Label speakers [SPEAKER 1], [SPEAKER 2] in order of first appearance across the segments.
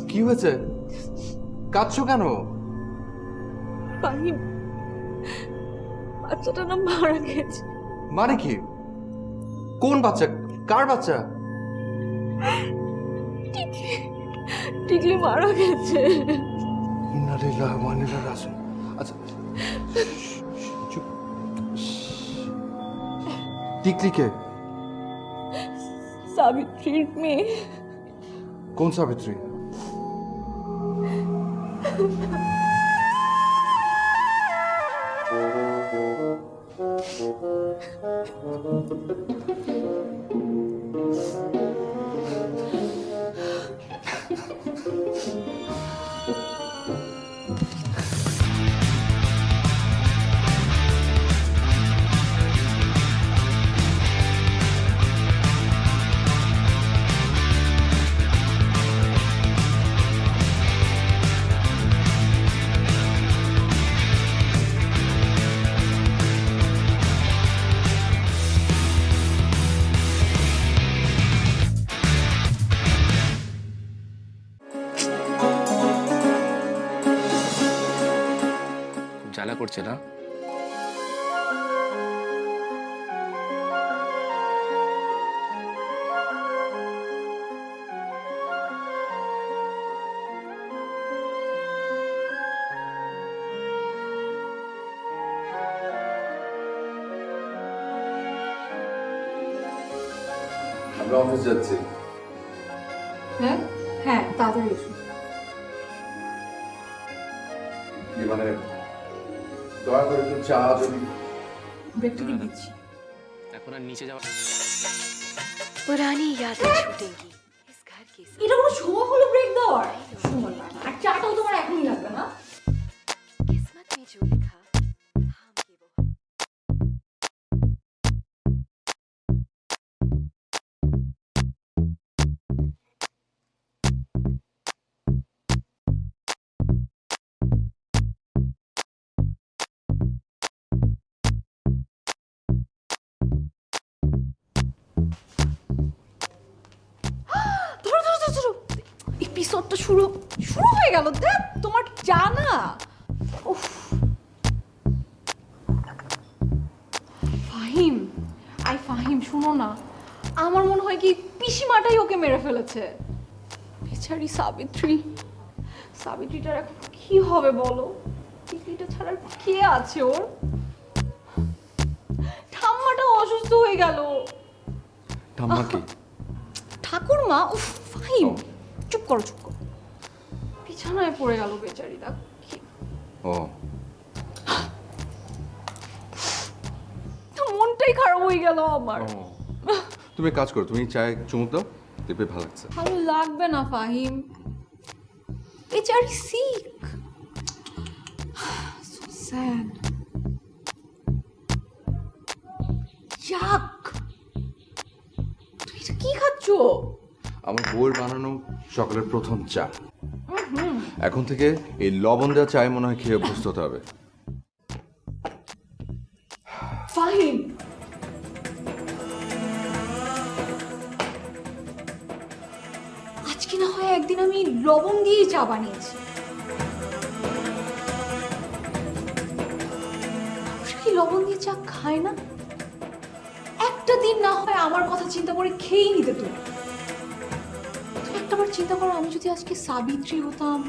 [SPEAKER 1] কি হয়েছে? কাঁদছো কেন?
[SPEAKER 2] ফাহিম, বাচ্চাটা না মারা গেছে।
[SPEAKER 1] মানে কি? কোন বাচ্চা? কার বাচ্চা?
[SPEAKER 2] টিকলি মারা গেছে।
[SPEAKER 1] ইন্না লিল্লাহি ওয়া ইন্না ইলাইহি রাজিউন। আচ্ছা চুপ। টিকলি কে?
[SPEAKER 2] সাবিত্রীর মেয়ে।
[SPEAKER 1] কোন সাবিত্রী?
[SPEAKER 3] জ্বালা করছে না?
[SPEAKER 1] আমরা অফিস যাচ্ছি।
[SPEAKER 2] হ্যাঁ হ্যাঁ, তাড়াতাড়ি এসো।
[SPEAKER 1] কি মানে দয়া করে একটু চা যদি
[SPEAKER 2] ব্রেকটা দিচ্ছি।
[SPEAKER 3] এখন আর নিচে যাওয়া
[SPEAKER 4] पुरानी यादें छूटेंगी इस घर के साथ।
[SPEAKER 2] এটা কোনো সময় হলো ব্রেক দেওয়ার? সময় না, আর চাটাও তোমার এখনই লাগবে না।
[SPEAKER 4] किस्मत में जो लिखा थाम के वो
[SPEAKER 2] ধরো ধরো ধরো ধরো, এপিসোডটা শুরু শুরু হয়ে গেল। দেখ তোমার জানা। উফ, ফাহিম, ফাহিম শোনো না, আমার মনে হয় কি পিসিমাটাই ওকে মেরে ফেলেছে। বেচারি সাবিত্রী, সাবিত্রীটার এখন কি হবে বলো? টিকলিটা ছাড়া আর কে আছে ওর? ঠাম্মাটাও অসুস্থ হয়ে গেল।
[SPEAKER 1] ঠাম্মা কি?
[SPEAKER 2] ঠাকুরমা। উফ ফাহিম, চুপ করো চুপ করো। বিছানায় পড়ে গেল বেচারি। দেখ
[SPEAKER 1] ও
[SPEAKER 2] মনটাই খারাপ হয়ে গেল আমার।
[SPEAKER 1] তুমি কাজ করো, তুমি চায়ে চুমুক দাও, দেখবে ভালো লাগছে।
[SPEAKER 2] ভালো লাগবে না ফাহিম, বেচারি সিক। So sad. যাক, তুই এটা কি খাচ্ছো?
[SPEAKER 1] আমার বউয়ের বানানো সকালের প্রথম চা। এখন থেকে এই লবণ দেওয়া চায় মনে হয় খেয়ে অভ্যস্ত হতে হবে।
[SPEAKER 2] ফাহিম, আজকে না হয় একদিন আমি লবণ দিয়েই চা বানিয়েছি। মানুষ কি লবণ দিয়ে চা খায় না? একটা দিন না হয় আমার কথা চিন্তা করে খেয়েই নিতে তুমি। তুমি একটাবার চিন্তা করো, আমি যদি আজকে সাবিত্রী হতাম,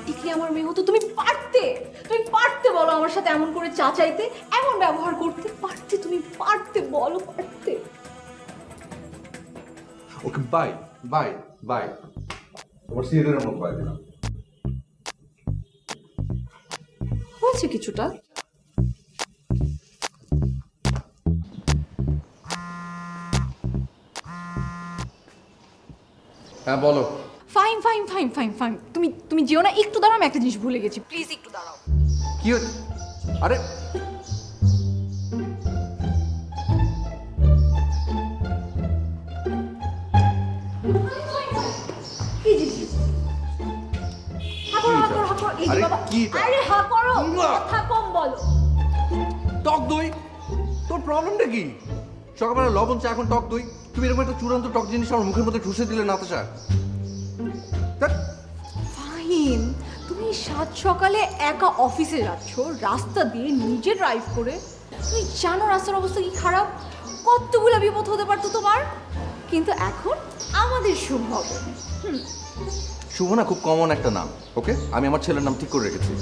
[SPEAKER 2] টিকলি আমার মেয়ে হতো, তুমি পারতে বলো আমার সাথে এমন করে চা চাইতে, এমন ব্যবহার করতে পারতে? তুমি পারতে বলো, পারতে?
[SPEAKER 1] ওকে বাই বাই বাই, তোমার সিরিয়ালের মতো বাই দিলাম।
[SPEAKER 2] হয়েছে কিছুটা।
[SPEAKER 1] হ্যাঁ বলো।
[SPEAKER 2] Fine fine fine fine fine, তুমি তুমি যেও না, একটু দাঁড়াও, আমি একটা জিনিস ভুলে গেছি, প্লিজ একটু দাঁড়াও।
[SPEAKER 1] কি আরে
[SPEAKER 2] কি জিনিস? হা করো, হা করো, হা করো। এই যে
[SPEAKER 1] আরে
[SPEAKER 2] বাবা,
[SPEAKER 1] কি এটা?
[SPEAKER 2] আরে হা করো,
[SPEAKER 1] না।
[SPEAKER 2] কথা কম বলো।
[SPEAKER 1] টক দই? তোর প্রবলেমটা কি? সকালবেলা লবণ চা, এখন টক দই? তুমি এরকম একটা চূড়ান্ত টক জিনিস আমার মুখের মধ্যে ঠুসে দিলে নাতাশা। ধ্যাৎ।
[SPEAKER 2] ফাহিম, তুমি সাত সকালে একা অফিসে যাচ্ছ, রাস্তা দিয়ে নিজে ড্রাইভ করে, তুমি জানো রাস্তার অবস্থা কি খারাপ, কতগুলো বিপদ হতে পারতো তোমার, কিন্তু এখন আমাদের শুভ হবে।
[SPEAKER 1] শুভ না খুব কমন একটা নাম, ওকে? আমি আমার ছেলের নাম ঠিক করে রেখেছি।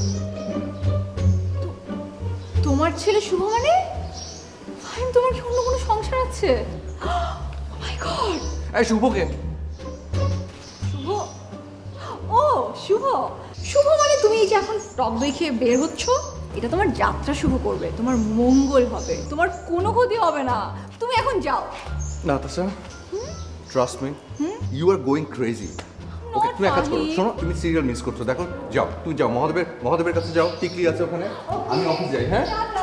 [SPEAKER 2] তোমার ছেলে শুভ মানে? ফাহিম, তোমার কি অন্য কোনো সংসার আছে? Oh my God!
[SPEAKER 1] এই শুভকে
[SPEAKER 2] শুভ? ও শুভ, শুভ মানে তুমি এই যে এখন টক দই খেয়ে বের হচ্ছ, এটা তোমার যাত্রা শুভ করবে, তোমার মঙ্গল হবে, তোমার কোনো ক্ষতি হবে না, তুমি এখন যাও।
[SPEAKER 1] Natasha, trust me, you are going crazy. Okay, তুমি এক কাজ করো,
[SPEAKER 2] ফাহিম।
[SPEAKER 1] শোনো, তুমি সিরিয়াল মিস করছো, দেখো, যাও, তুমি যাও, মহাদেবের কাছে যাও, টিকলি আছে ওখানে, আমি অফিস যাই, হ্যাঁ?
[SPEAKER 2] টাটা।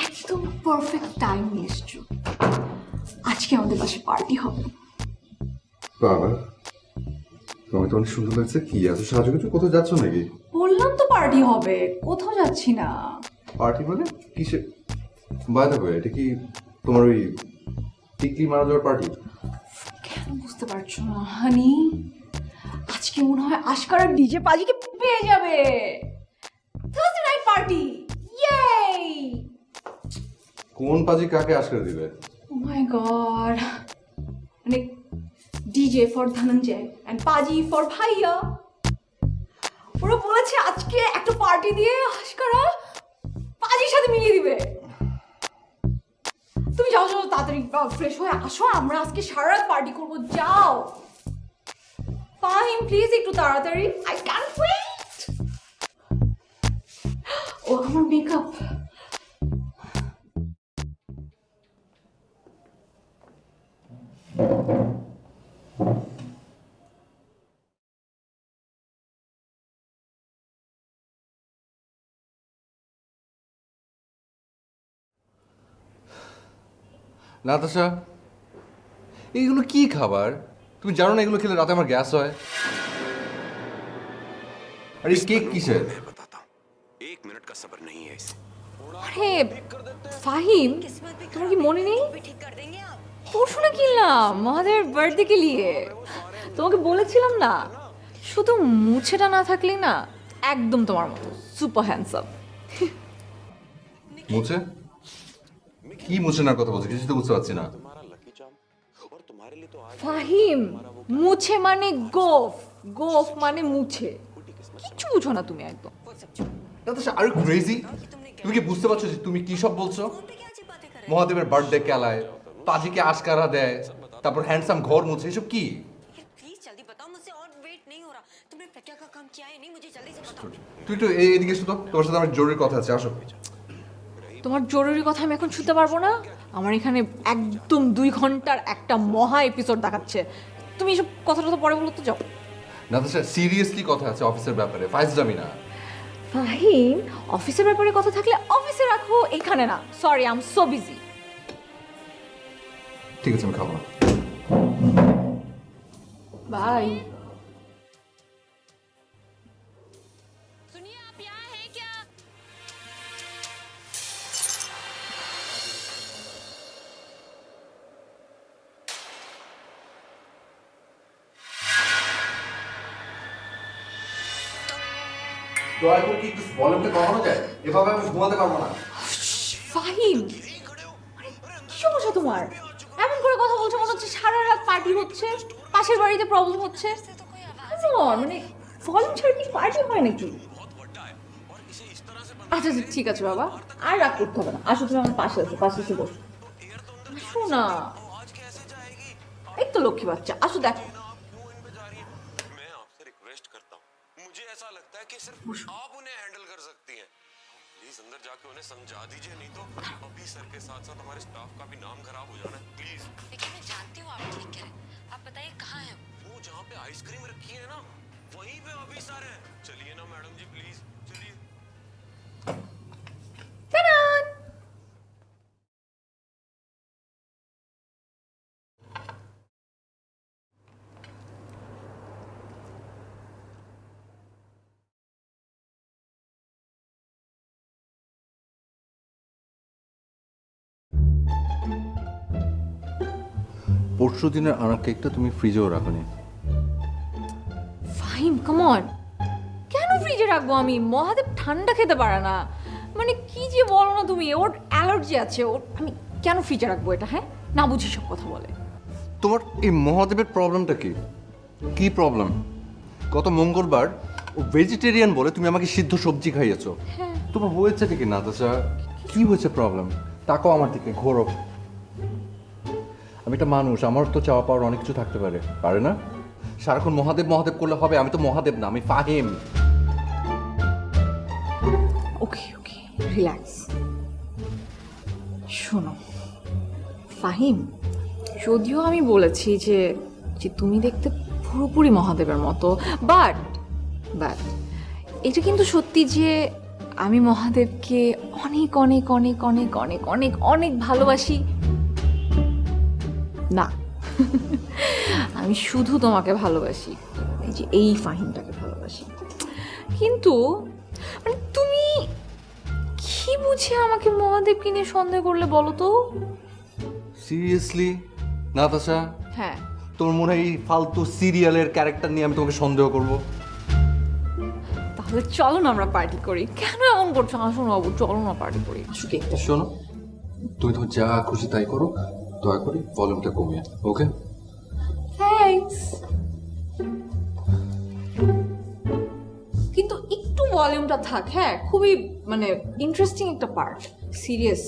[SPEAKER 2] একদম পারফেক্ট টাইম এসছো, আজকে আমাদের বাসায় পার্টি হবে।
[SPEAKER 1] বাবা, তোমাকে তো অনেক সুন্দর লাগছে। কি এত সাহায্য করছো? কোথাও যাচ্ছ নাকি?
[SPEAKER 2] বললাম তো পার্টি হবে, কোথাও যাচ্ছি না।
[SPEAKER 1] পার্টি মানে কিসে? বাই দ্য ওয়ে, এটা কি তোমার ওই টিকলি মারা যাওয়ার পার্টি?
[SPEAKER 2] কেন বুঝতে পারছো না হানি? আজকে মনে হয় আশকার আর ডিজে পাজিকে পেয়ে যাবে। থার্সডে নাইট পার্টি, ইয়েই!
[SPEAKER 1] কোন পাজি কাকে আশকার দিবে?
[SPEAKER 2] ও মাই গড, মানে ডিজে ফর ধনঞ্জয় এন্ড পাজি ফর ভাইয়া। ওরা বলেছে আজকে একটা পার্টি দিয়ে আশকারা পাজির সাথে মিলিয়ে দিবে। তুমি যাও যাও, তাড়াতাড়ি ফ্রেশ হয়ে আসো, আমরা আজকে সারা রাত পার্টি করবো, যাও। ফাহিম প্লিজ একটু তাড়াতাড়ি, আই ক্যান্ট ওয়েট। ও আমার মেকআপ।
[SPEAKER 1] নাতাশা, এইগুলো কি খাবার? তুমি জানো না এগুলো খেলে রাতে আমার গ্যাস হয়? আর এই কেক কিসের?
[SPEAKER 5] मैं बताता हूँ 1 मिनट का सब्र नहीं है इसे
[SPEAKER 2] আরে ফাহিম, তোমার কি মনে নেই পরশু না কিনলাম মহাদেবের বার্থডে কে লিয়ে? তোমাকে বলেছিলাম না, শুধু মুছেটা না থাকলেই না একদম তোমার মতো সুপার হ্যান্ডসাম।
[SPEAKER 1] মুছে? কি মুছেনার কথা বলছো? কিছু তো বুঝতে পারছি না।
[SPEAKER 5] तुम्हारा लकी चार्म और तुम्हारे लिए तो आज
[SPEAKER 2] ফাহিম, মুছে মানে গোফ, গোফ মানে মুছে, কিচ্ছু বুঝো না তুমি একদম।
[SPEAKER 1] নাতাশা আর ক্রেজি, তুমি কি বুঝতে পারছো যে তুমি কি সব বলছো? মহাদেবের বার্থডে কেলায়, পাজিকে আশকারা দেয়, তারপর হ্যান্ডসাম ঘর মুছে, এসব কি?
[SPEAKER 6] प्लीज जल्दी बताओ मुझसे और वेट नहीं हो रहा तुमने प्रज्ञा का काम किया है नहीं मुझे जल्दी से बताओ
[SPEAKER 1] তুই একটু এদিকে এসো তো, তোমার সাথে আমার জরুরি কথা আছে, আসো।
[SPEAKER 2] তোমার জরুরি কথা আমি এখন শুনতে পারবো না। আমার এখানে একদম 2 ঘন্টার একটা মহা এপিসোড দেখাচ্ছে। তুমি এসব কথাটা তো পরে বলো তো, যাও।
[SPEAKER 1] নাতাশা সিরিয়াসলি কথা আছে অফিসের ব্যাপারে, ফাইজলামি না।
[SPEAKER 2] ফাহিম, অফিসের ব্যাপারে কথা থাকলে অফিসে রাখো, এখানে না। Sorry, I am so busy.
[SPEAKER 1] ঠিক আছে, আমি খাবো না।
[SPEAKER 2] বাই।
[SPEAKER 4] सुनिए आप यहाँ हैं क्या?
[SPEAKER 1] দয়া করে কি একটু ভলিউমটা কমানো যায়? এভাবে আমি ঘুমাতে পারবো না।
[SPEAKER 2] ফাহিম, আরে কি সমস্যা তোমার? এমন করে কথা বলছো মনে হচ্ছে সারা রাত পার্টি হচ্ছে, পাশের বাড়িতে প্রবলেম হচ্ছে। মানে ভলিউম ছাড়া কি পার্টি হয় নাকি? আচ্ছা আচ্ছা, ঠিক আছে বাবা, আর রাগ করতে হবে না। আসো, তুমি আমার পাশে আসো, পাশে এসে বসো। আসো না, এই তো লক্ষ্মী বাচ্চা, আসো দেখো।
[SPEAKER 5] मैं आपसे रिक्वेस्ट करता हूँ मुझे ऐसा लगता है कि सिर्फ आप उन्हें हैंडल कर सकती हैं प्लीज अंदर जाके उन्हें समझा दीजिए नहीं तो अभी सर के साथ साथ हमारे स्टाफ का भी नाम खराब हो जाना है प्लीज
[SPEAKER 6] लेकिन मैं जानती हूँ आप ठीक कह रहे हैं आप बताइए कहाँ है
[SPEAKER 5] वो जहाँ पे आइसक्रीम रखी है ना वहीं पे अभी सर है चलिए ना मैडम जी प्लीज चलिए
[SPEAKER 1] পরশু দিনের আনার কেকটা তুমি ফ্রিজেও রাখোনি।
[SPEAKER 2] ফাহিম, কাম অন, কেন ফ্রিজে রাখবো আমি? মহাদেব ঠান্ডা খেতে পারে না। মানে কি যে বলো না তুমি, ওর অ্যালার্জি আছে, ওর আমি কেন ফ্রিজে রাখবো এটা? হ্যাঁ, না বুঝি সব কথা বলে।
[SPEAKER 1] তোমার এই মহাদেবের প্রবলেমটা কি? কি প্রবলেম? গত মঙ্গলবার ও ভেজিটেরিয়ান বলে তুমি আমাকে সিদ্ধ সবজি খাইয়েছো। তোমার হয়েছে কি নাতাশা? কি হয়েছে প্রবলেম? তাকাও আমার দিকে, ঘোরো। আমি একটা মানুষ, আমার তো চাওয়া পাওয়ার অনেক কিছু থাকতে পারে, পারে না? সারাক্ষণ মহাদেব মহাদেব করলে হবে? আমি তো মহাদেব না, আমি ফাহিম।
[SPEAKER 2] ওকে ওকে, রিল্যাক্স। শোনো ফাহিম, যদিও আমি বলেছি যে যে তুমি দেখতে পুরোপুরি মহাদেবের মতো, বাট বাট এটা কিন্তু সত্যি যে আমি মহাদেবকে অনেক অনেক অনেক অনেক অনেক অনেক অনেক ভালোবাসি না। আমি শুধু তোমাকে ভালোবাসি, এই যে এই ফাহিমটাকে ভালোবাসি। কিন্তু মানে তুমি কি বুঝে আমাকে মহাদেবকে নিয়ে সন্দেহ করলে বলো তো?
[SPEAKER 1] সিরিয়াসলি নাতাশা,
[SPEAKER 2] হ্যাঁ,
[SPEAKER 1] তোমার মনে হয় এই ফালতু সিরিয়ালের ক্যারেক্টার নিয়ে আমি তোমাকে সন্দেহ করব?
[SPEAKER 2] তাহলে চলো না আমরা পার্টি করি। কেন এমন করছো? আসো না বাবু, চলো না পার্টি করি। আসো কেকটা।
[SPEAKER 1] শোনো, তুমি তোমার যা খুশি তাই করো, দয়া করে ভলিউমটা কমিয়ে, ওকে?
[SPEAKER 2] থ্যাঙ্কস। কিন্তু একটু ভলিউমটা থাক, হ্যাঁ? খুবই মানে ইন্টারেস্টিং একটা পার্ট, সিরিয়াস।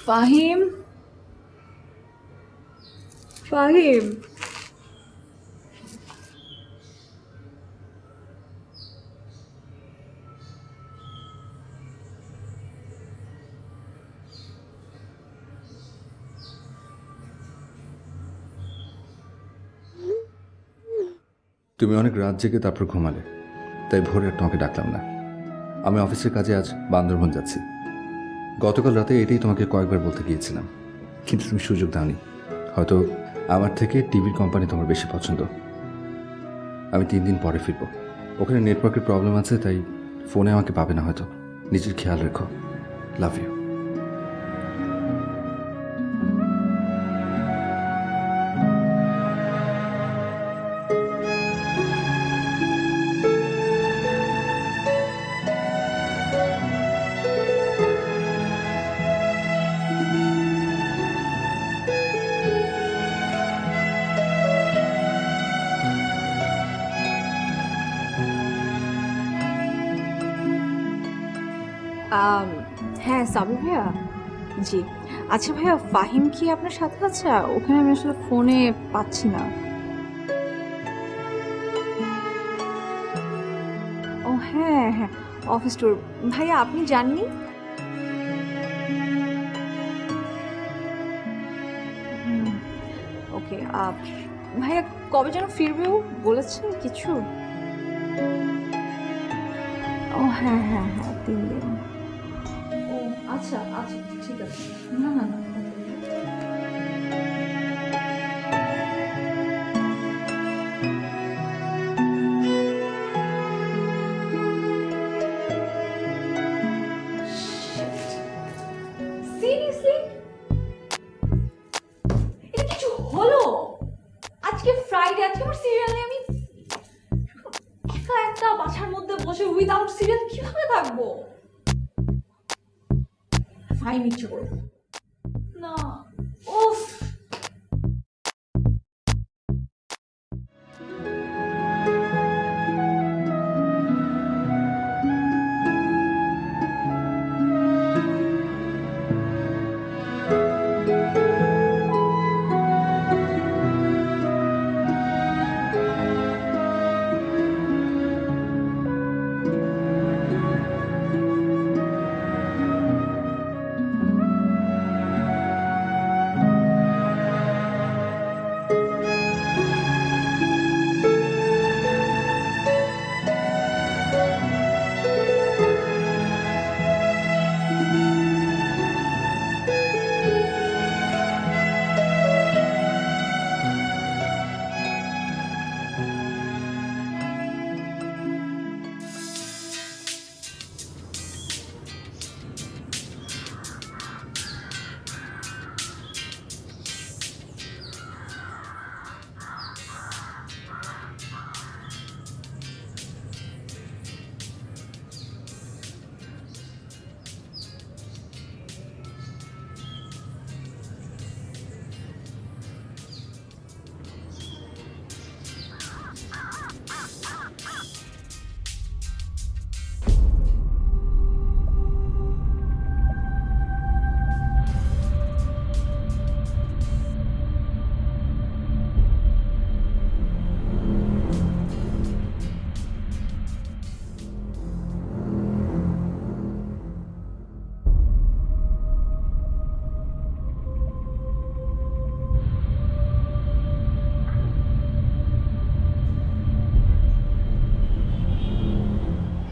[SPEAKER 2] ফাহিম, ফাহিম,
[SPEAKER 1] তুমি অনেক রাত জেগে তারপর ঘুমালে, তাই ভোরে আর তোমাকে ডাকলাম না। আমি অফিসের কাজে আজ বান্দরবন যাচ্ছি। গতকাল রাতে এটাই তোমাকে কয়েকবার বলতে গিয়েছিলাম, কিন্তু তুমি সুযোগ দাওনি। হয়তো আমার থেকে টিভির কোম্পানি তোমার বেশি পছন্দ। আমি 3 দিন পরে ফিরব। ওখানে নেটওয়ার্কের প্রবলেম আছে, তাই ফোনে আমাকে পাবে না হয়তো। নিজের খেয়াল রেখো। Love you.
[SPEAKER 2] হ্যাঁ সাবির ভাইয়া, জি। আচ্ছা ভাইয়া, ফাহিম কি আপনার সাথে আছে? ওখানে আমি আসলে ফোনে পাচ্ছি না। ও হ্যাঁ হ্যাঁ, অফিস ট্যুর। ভাইয়া আপনি যাননি? ওকে। ভাইয়া কবে যেন ফিরবেও বলেছেন কিছু? ও হ্যাঁ হ্যাঁ হ্যাঁ, 3 দিন। ও আচ্ছা আচ্ছা, ঠিক আছে। না না না। সিরিয়াসলি এটা কিছু হলো? আজকে ফ্রাইডে, আজকে আমার সিরিয়ালে আমি একা একটা বাসার মধ্যে বসে উইদাউট সিরিয়াল কিভাবে থাকবো? ফাইন ইচ্ছে করবো না। উফ।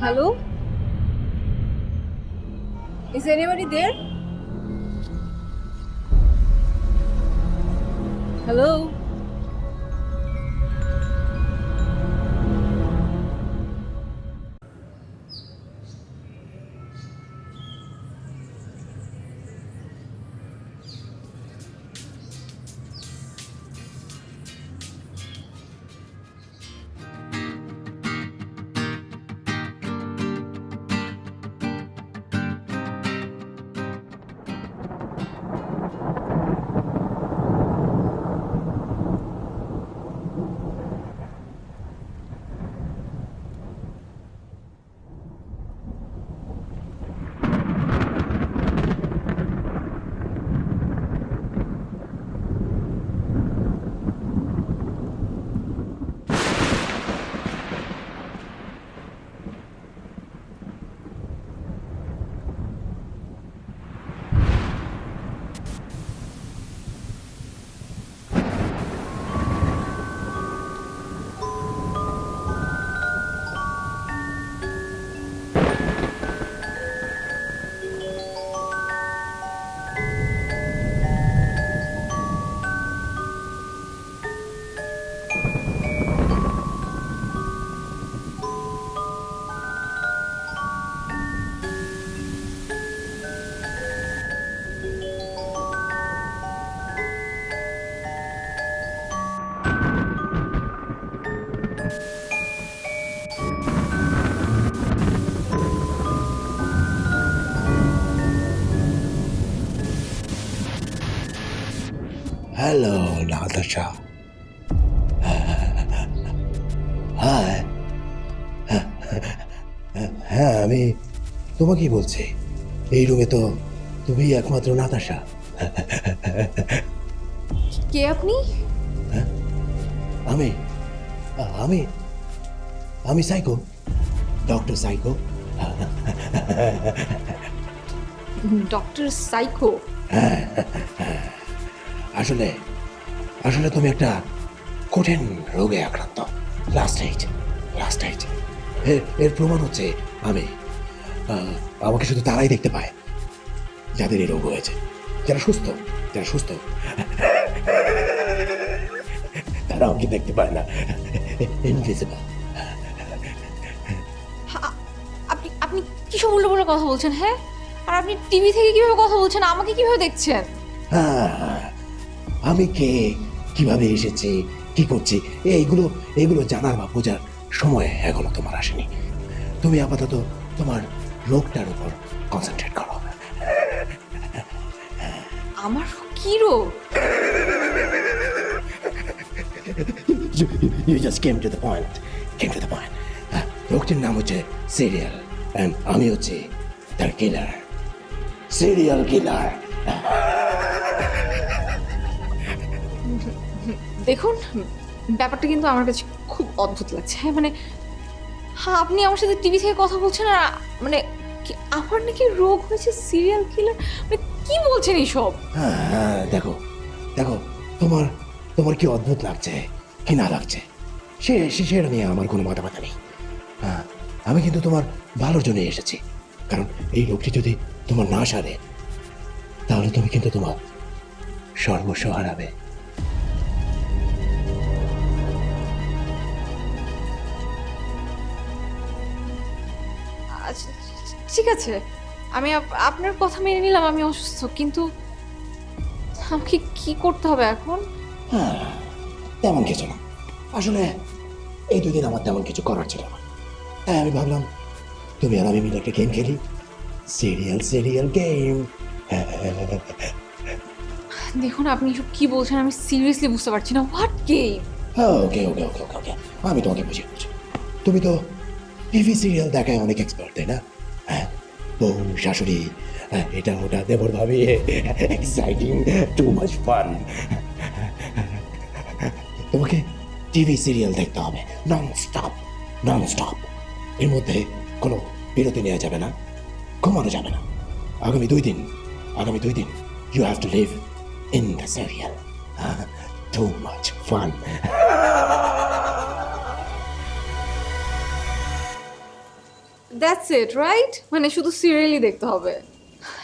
[SPEAKER 2] Hello? Is anybody there? Hello?
[SPEAKER 7] Hello Natasha. Hi. হ্যাঁ, আমি তোমাকেই বলছি। এই রুমে তো তুমি একমাত্র নাতাশা।
[SPEAKER 2] কে আপনি?
[SPEAKER 7] আমি আমি আমি psycho, doctor psycho.
[SPEAKER 2] Doctor psycho?
[SPEAKER 7] আসলে আসলে তুমি একটা কঠিন রোগে আক্রান্ত। Last stage. এর প্রমাণ হচ্ছে আমি। আমাকে শুধু তারাই দেখতে পায় যাদের এই রোগ হয়েছে, যারা সুস্থ তারা আমাকে দেখতে পায় না। ইনভিজিবল।
[SPEAKER 2] আপনি আপনি কি সব উল্টোপাল্টা কথা বলছেন? হ্যাঁ, আর আপনি টিভি থেকে কিভাবে কথা বলছেন? আমাকে কিভাবে দেখছেন?
[SPEAKER 7] আমি কে, কিভাবে এসেছি, কি করছি, এইগুলো জানার বা বোঝার সময় এখনো তোমার আসেনি। তুমি আপাতত তোমার রোগটার উপর কনসেন্ট্রেট করো।
[SPEAKER 2] আমার কি রোগ?
[SPEAKER 7] You just came to the point. রোগটির নাম হচ্ছে সিরিয়াল, এন্ড আমি হচ্ছি তার কিলার, সিরিয়াল কিলার।
[SPEAKER 2] দেখুন, ব্যাপারটা কিন্তু আমার কাছে খুব অদ্ভুত লাগছে। হ্যাঁ মানে, হ্যাঁ আপনি আমার সাথে টিভি থেকে কথা বলছেন আর মানে আমার নাকি রোগ হয়েছে সিরিয়াল কিলার? মানে কি বলছেন এইসব?
[SPEAKER 7] হ্যাঁ, দেখো তোমার কি অদ্ভুত লাগছে কি না লাগছে সেটা নিয়ে আমার কোনো মাথা ব্যথা নেই। হ্যাঁ, আমি কিন্তু তোমার ভালোর জন্য এসেছি। কারণ এই রোগটি যদি তোমার না সারে তাহলে তুমি কিন্তু তোমার সর্বস্ব হারাবে।
[SPEAKER 2] আচ্ছা, ঠিক আছে, আমি আপনার কথা মেনে নিলাম আমি অসুস্থ, কিন্তু আমাকে কি করতে হবে এখন?
[SPEAKER 7] হ্যাঁ, তেমন কিছু না। আসলে এই দুদিন আমার তেমন কিছু করার ছিল না, তাই আমি ভাবলাম তুমি আর আমি মিলে একটা গেম খেলি। Serial game.
[SPEAKER 2] দেখুন, আপনি এসব কি বলছেন আমি সিরিয়াসলি বুঝতে পারছি না। What game?
[SPEAKER 7] ওকে, আমি তোমাকে বুঝিয়ে বলছি। তুমি তো টিভি সিরিয়াল দেখায় অনেক এক্সপার্ট, তাই না? হ্যাঁ, বউ শাশুড়ি, এটা ওটা দেবর ভাবি, এক্সাইটিং, টু মাচ ফান। তোমাকে টিভি সিরিয়াল দেখতে হবে নন স্টপ। এর মধ্যে কোনো বিরতি নেওয়া যাবে না, ঘুমানো যাবে না। আগামী দুই দিন you have to live in the serial. Too much fun.
[SPEAKER 2] That's it, right? মানে শুধু সিরিয়ালই দেখতে হবে?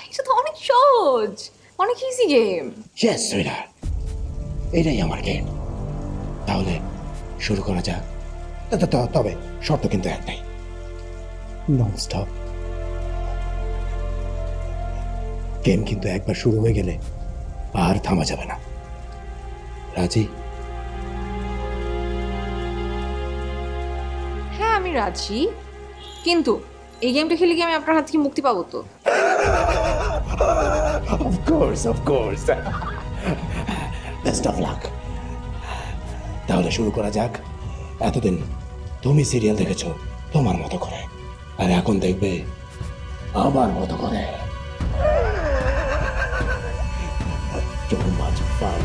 [SPEAKER 2] এটা তো অনেক সহজ, অনেক ইজি গেম।
[SPEAKER 7] ইয়েস সুইটার, এটাই আমার গেম। তাহলে শুরু করা যাক। তবে শর্ত কিন্তু একটাই, নন স্টপ। গেম কিন্তু একবার শুরু হয়ে গেলে আর থামা যাবে না। রাজি?
[SPEAKER 2] হ্যাঁ আমি রাজি, কিন্তু এই গেমটা খেলে কি আমি আপনার হাত থেকে মুক্তি পাবো তো?
[SPEAKER 7] Of course. Best of luck. তাহলে শুরু করা যাক। এতদিন তুমি সিরিয়াল দেখেছো তোমার মতো করে, আর এখন দেখবে আমার মতো করে। Too much fun.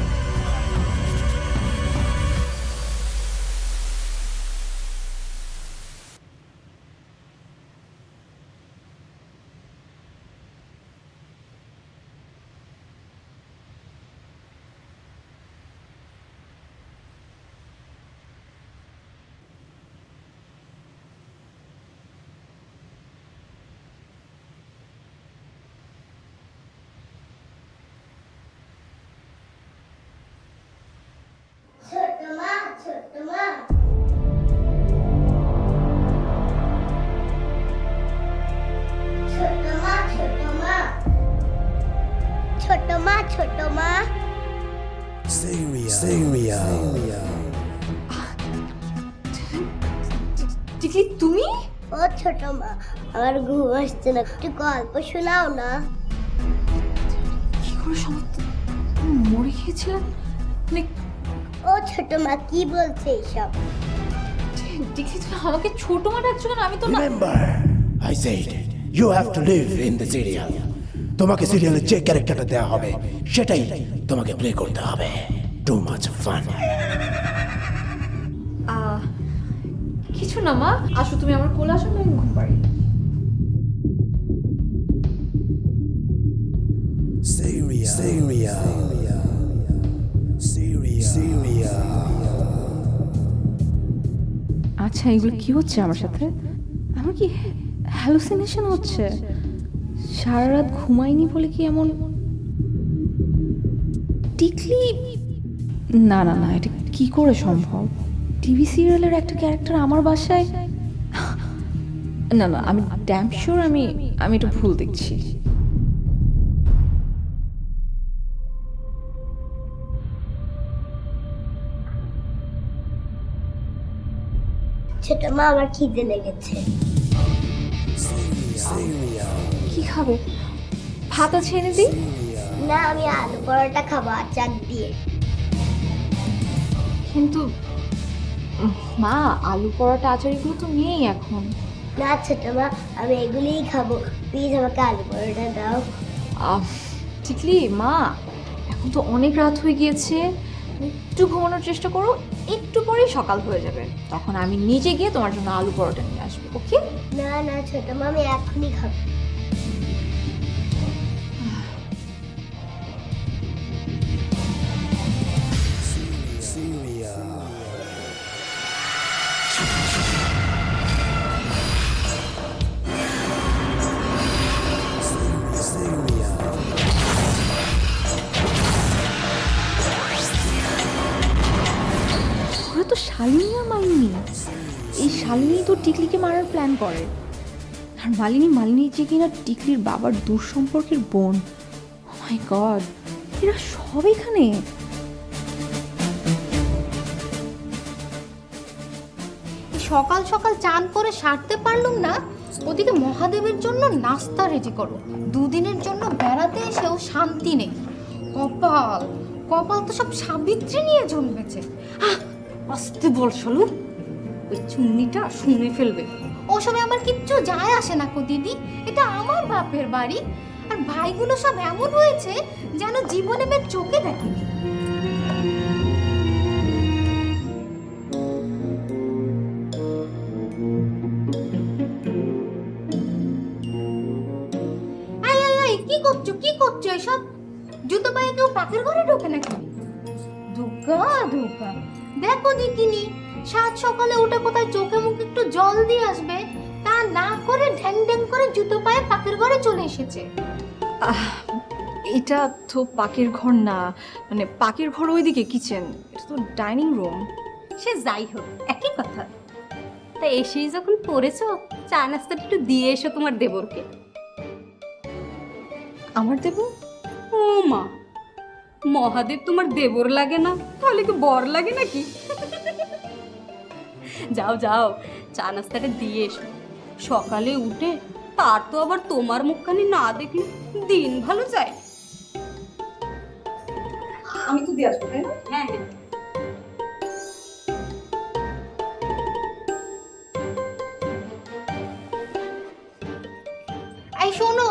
[SPEAKER 8] ছোট মা
[SPEAKER 2] টিকলি তুমি?
[SPEAKER 8] ও ছোট মা, আমার ঘুম আসছে না, একটু গল্প শোনাও না।
[SPEAKER 2] কি করে সম্ভব? মরে গিয়েছিলেন?
[SPEAKER 8] ছোট মা কি বলছে এইসব?
[SPEAKER 2] টিকলি তুমি আমাকে ছোট মা ডাকছো কেন? আমি তো না।
[SPEAKER 7] Remember I said you have to live in the serial. তোমাকে সিরিয়ালে যে ক্যারেক্টারটা দেওয়া হবে সেটাই তোমাকে প্লে করতে হবে। Two much fun.
[SPEAKER 2] কিছু না মা, আসো তুমি আমার কোলে আসো, আমি ঘুম পাড়ি। আচ্ছা এগুলো কি হচ্ছে আমার সাথে? আমার কি হ্যালুসিনেশন হচ্ছে? সারা রাত ঘুমাইনি বলে কি এমন? টিকলি, না না না, এটা কি করে সম্ভব? টিভি সিরিয়ালের একটা ক্যারেক্টার আমার বাসায়? না না, আমি ড্যাম শিওর আমি এটা ভুল দেখছি।
[SPEAKER 8] ছোট মা আমার খিদে লেগেছে।
[SPEAKER 2] কি খাবে? ভাত আছে এনে দিই?
[SPEAKER 8] না, আমি আলু পরোটা খাবো আচার দিয়ে।
[SPEAKER 2] কিন্তু মা, আলু পরোটা আচার এগুলো তো নেই এখন।
[SPEAKER 8] না ছোট মা, আমি এগুলিই খাবো, প্লিজ আমাকে আলু পরোটা দাও।
[SPEAKER 2] ঠিকলি মা, এখন তো অনেক রাত হয়ে গিয়েছে, একটু ঘুমানোর চেষ্টা করো, একটু পরেই সকাল হয়ে যাবে, তখন আমি নিজে গিয়ে তোমার জন্য আলু পরোটা নিয়ে আসবো, ওকে?
[SPEAKER 8] না না ছোট মা, আমি এখনই খাবো।
[SPEAKER 2] ওরা তো শালিনী আর মালিনী, এই শালিনী তো টিকলিকে মারার প্ল্যান করে, আর মালিনী যে কিনা টিকলির বাবার দূর সম্পর্কের বোন। ও মাই গড, এরা সব এখানে।
[SPEAKER 9] সকাল সকাল চান করে সারতে পারলুম না, ওদিকে মহাদেবের জন্য নাস্তা রেডি করো। দুদিনের জন্য বেড়াতে এসেও শান্তি নেই। কপাল কপাল তো সব সাবিত্রী নিয়ে জন্মেছে। আস্তে বল শোলু, ওই চুন্নিটা শুনে ফেলবে। ওসবে আমার কিচ্ছু যায় আসে না কো দিদি, এটা আমার বাপের বাড়ি। আর ভাইগুলো সব এমন হয়েছে যেন জীবনে মেয়ে চোখে দেখেনি। কি করছো এসব? জুতো পায়ে কেউ পাখির ঘরে ঢোকে নাকি? ধোকা ধোকা, দেখো দেখিনি, সাত সকালে উঠে কোথায় চোখে মুখে একটু জল দিয়ে আসবে, তা না করে ঢ্যাং ঢ্যাং করে জুতো পায়ে পাখির ঘরে চলে এসেছে।
[SPEAKER 2] এটা তো পাখির ঘর না, মানে পাখির ঘর ওইদিকে কিচেন, এটা তো ডাইনিং রুম।
[SPEAKER 9] সে যাই হোক, একই কথা। তা এসেই যখন পড়েছো, চা নাস্তাটা একটু দিয়ে এসো তোমার দেবরকে।
[SPEAKER 2] আমার দেব?
[SPEAKER 9] ও মা, মহাদেব তোমার দেবর লাগে না, তাহলে কি বর লাগে নাকি? যাও যাও, চা নাস্তাটা দিয়ে এসো। সকালে উঠে তার তো আবার তোমার মুখখানি না দেখলে দিন ভালো যায়।
[SPEAKER 2] আমি তো দিয়ে আসবো, তাই না?
[SPEAKER 9] হ্যাঁ হ্যাঁ। এই শোনো,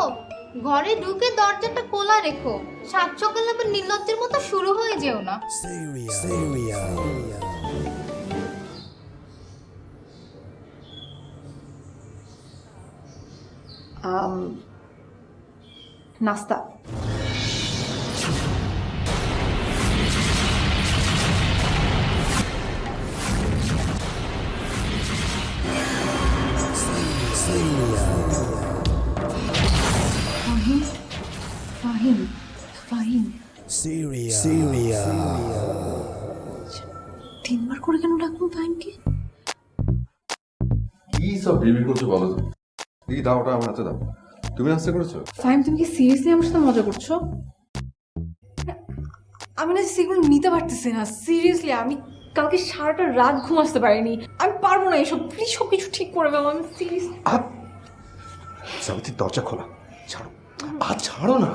[SPEAKER 9] ঘরে ঢুকে দরজাটা খোলা রেখো, সাত সকালে আবার নির্লজ্জের মতো শুরু হয়ে যেও না।
[SPEAKER 2] নাস্তা। ফাহিম ফাহিম তিনবার করে কেন ডাকবো ফাহিমকে?
[SPEAKER 1] কি সব বেবি করছো বলো তো? দেখি দাও, ওটা আমার হাতে দাও। তুমি নাস্তা করেছো?
[SPEAKER 2] ফাহিম, তুমি কি সিরিয়াসলি আমার সাথে মজা করছো? আমি না সেগুলো নিতে পারতেছি না, সিরিয়াসলি। আমি কালকে সারাটা রাত ঘুম আসতে পারিনি, আমি পারবো না এসব, প্লিজ সব কিছু ঠিক করে দাও। আমি সিরিয়াস।
[SPEAKER 1] সাবিত্রীর দরজা খোলা, ছাড়ো, ছাড়ো না।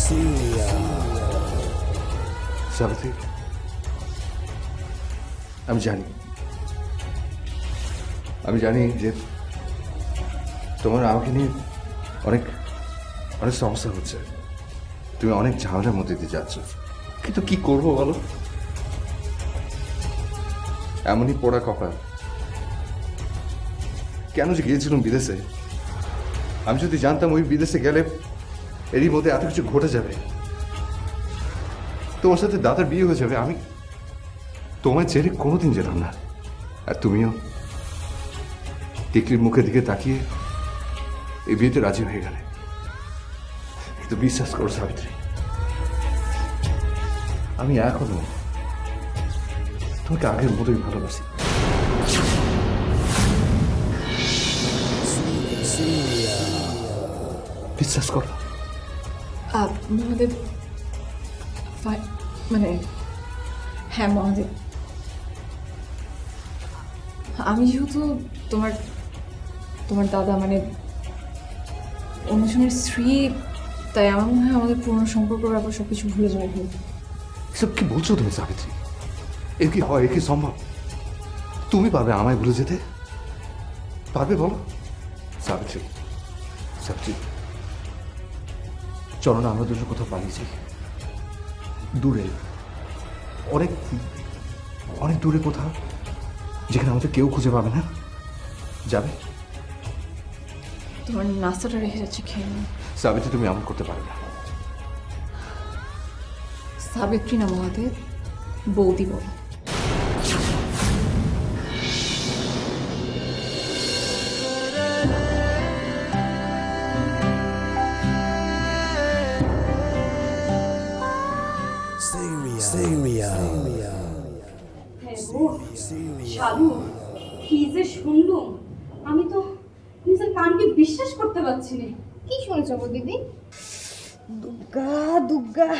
[SPEAKER 7] Syria.
[SPEAKER 1] সাবিত্রী, আমি জানি যে তোমার আমাকে নিয়ে অনেক অনেক সমস্যা হচ্ছে, তুমি অনেক ঝামেলার মধ্যে দিয়ে যাচ্ছ, কিন্তু কি করবো বলো, এমনই পোড়া কপাল। কেন যে গিয়েছিলাম বিদেশে, আমি যদি জানতাম ওই বিদেশে গেলে এরই মধ্যে এত কিছু ঘটে যাবে, তোমার সাথে দাদার বিয়ে হয়ে যাবে, আমি তোমায় ছেড়ে কোনোদিন যেতাম না। আর তুমিও টিকলির মুখের দিকে তাকিয়ে এই বিয়েতে রাজি হয়ে গেলে। কিন্তু বিশ্বাস করো সাবিত্রী, আমি এখনো তোমাকে আগের মতোই ভালোবাসি। বিশ্বাস করো।
[SPEAKER 2] মহাদেব, মানে হ্যাঁ মহাদেব, আমি যেহেতু তোমার দাদা মানে অনুষ্ঠানের স্ত্রী, তাই আমার মনে হয় আমাদের পুরনো সম্পর্কের ব্যাপার সব কিছু ভুলে যাওয়া ভুল।
[SPEAKER 1] এসব কি বলছো তুমি সাবিত্রী? এ কি হয়? এ কি সম্ভব? তুমি পারবে আমায় ভুলে যেতে? পারবে বলো সাবিত্রী? চলো না আমরা দুজন কোথাও পালিয়েছি, দূরে, অনেক অনেক দূরে কোথাও, যেখানে আমাদের কেউ খুঁজে পাবে না। যাবে?
[SPEAKER 2] তোমার নাস্তাটা রেখে যাচ্ছে, খেয়ে নিও।
[SPEAKER 1] সাবিত্রী, তুমি এমন করতে পারবে না।
[SPEAKER 2] সাবিত্রী না মহাদেব, বৌদি বলো।
[SPEAKER 10] শালু, কি যে শুনলুম, আমি তো নিজের কানকে বিশ্বাস করতে পারছি না।
[SPEAKER 9] কি শুনেছ গো দিদি?
[SPEAKER 10] দুর্গা দুর্গা,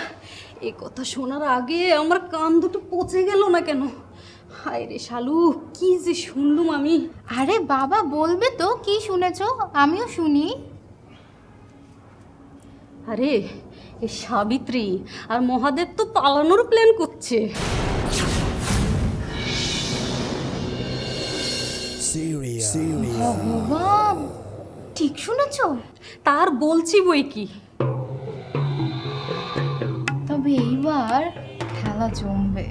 [SPEAKER 10] এ কথা শোনার আগে আমার কান দুটো পচে গেল না কেন? হায় রে শালু, কি যে শুনলুম আমি।
[SPEAKER 9] আরে বাবা বলবে তো কি শুনেছ, আমিও শুনি।
[SPEAKER 10] আরে এ সাবিত্রী আর মহাদেব তো পালানোর প্ল্যান করছে।
[SPEAKER 9] ভগবান, ঠিক শুনেছ?
[SPEAKER 10] তার বলছি বই কি।
[SPEAKER 9] তবে এইবার খেলা জমবে।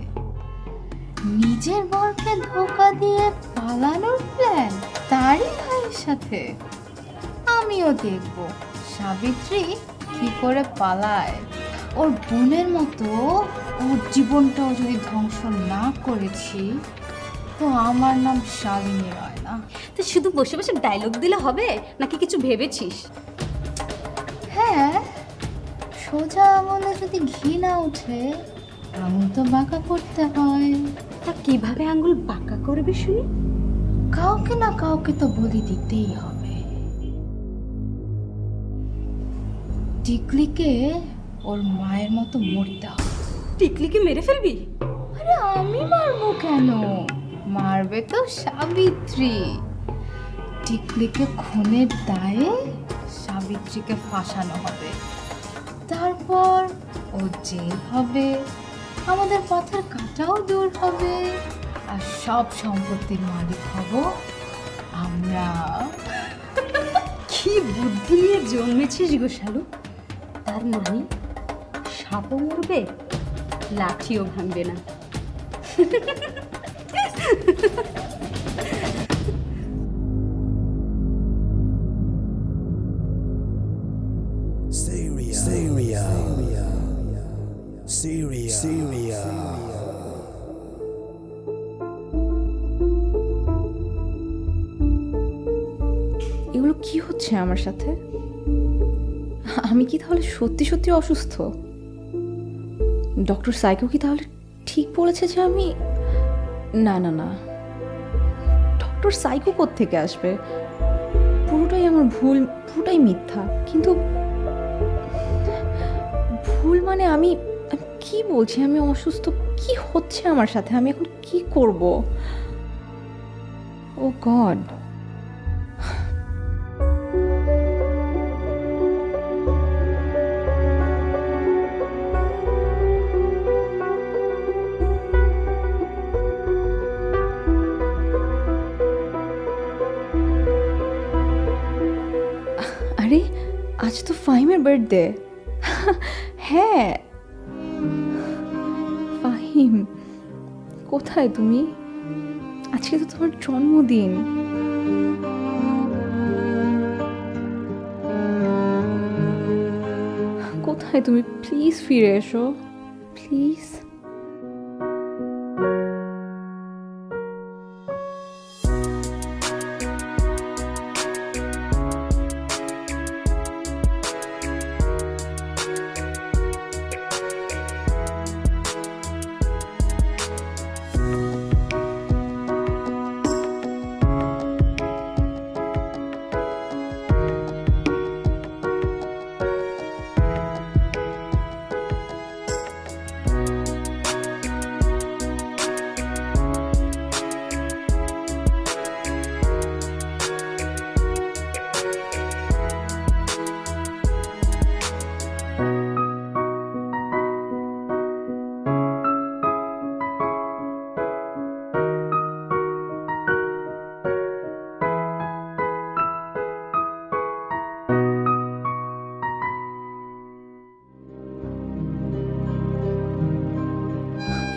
[SPEAKER 9] নিজের বরকে ধোকা দিয়ে পালানোর প্ল্যান তারই ভাইয়ের সাথে। আমিও দেখব সাবিত্রী কি করে পালায়। ওর বোনের মতো ওর জীবনটাও যদি ধ্বংস না করেছি, তো আমার নাম শালিনী রয় না।
[SPEAKER 10] তো শুধু বসে বসে ডায়লগ দিলে হবে নাকি কিছু ভেবেছিস?
[SPEAKER 9] হ্যাঁ, সোজা আঙুলে যদি ঘি না ওঠে, আঙুল তো বাঁকা করতে হয়।
[SPEAKER 10] তা কিভাবে আঙ্গুল বাঁকা করবে শুনি?
[SPEAKER 9] কাউকে না কাউকে তো বলি দিতেই হবে। টিকলিকে ওর মায়ের মতো মরতে হবে।
[SPEAKER 10] টিকলিকে মেরে ফেলবি?
[SPEAKER 9] আরে আমি মারবো কেন? মারবে তো সাবিত্রী। টিকলিকে খুনের দায়ে সাবিত্রীকে ফাঁসানো হবে, তারপর ও জেল হবে, আমাদের পথের কাঁটাও দূর হবে, আর সব সম্পত্তির মালিক হব আমরা।
[SPEAKER 10] কি বুদ্ধি নিয়ে জন্মেছিস গো শালু। তার মানে সাপও মরবে, লাঠিও ভাঙবে না।
[SPEAKER 2] এগুলো কি হচ্ছে আমার সাথে? আমি কি তাহলে সত্যি সত্যি অসুস্থ? ডক্টর সাইকো কি তাহলে ঠিক বলেছে যে আমি... না না না, ডক্টর সাইকো কোত্থেকে আসবে? পুরোটাই আমার ভুল, পুরোটাই মিথ্যা। কিন্তু ভুল মানে আমি কি বলছি? আমি অসুস্থ? কি হচ্ছে আমার সাথে? আমি এখন কি করব? ও গড! আজ তো ফাহিমের বার্থডে। হ্যাঁ, ফাহিম কোথায় তুমি? আজকে তো তোমার জন্মদিন। কোথায় তুমি? প্লিজ ফিরে এসো, প্লিজ।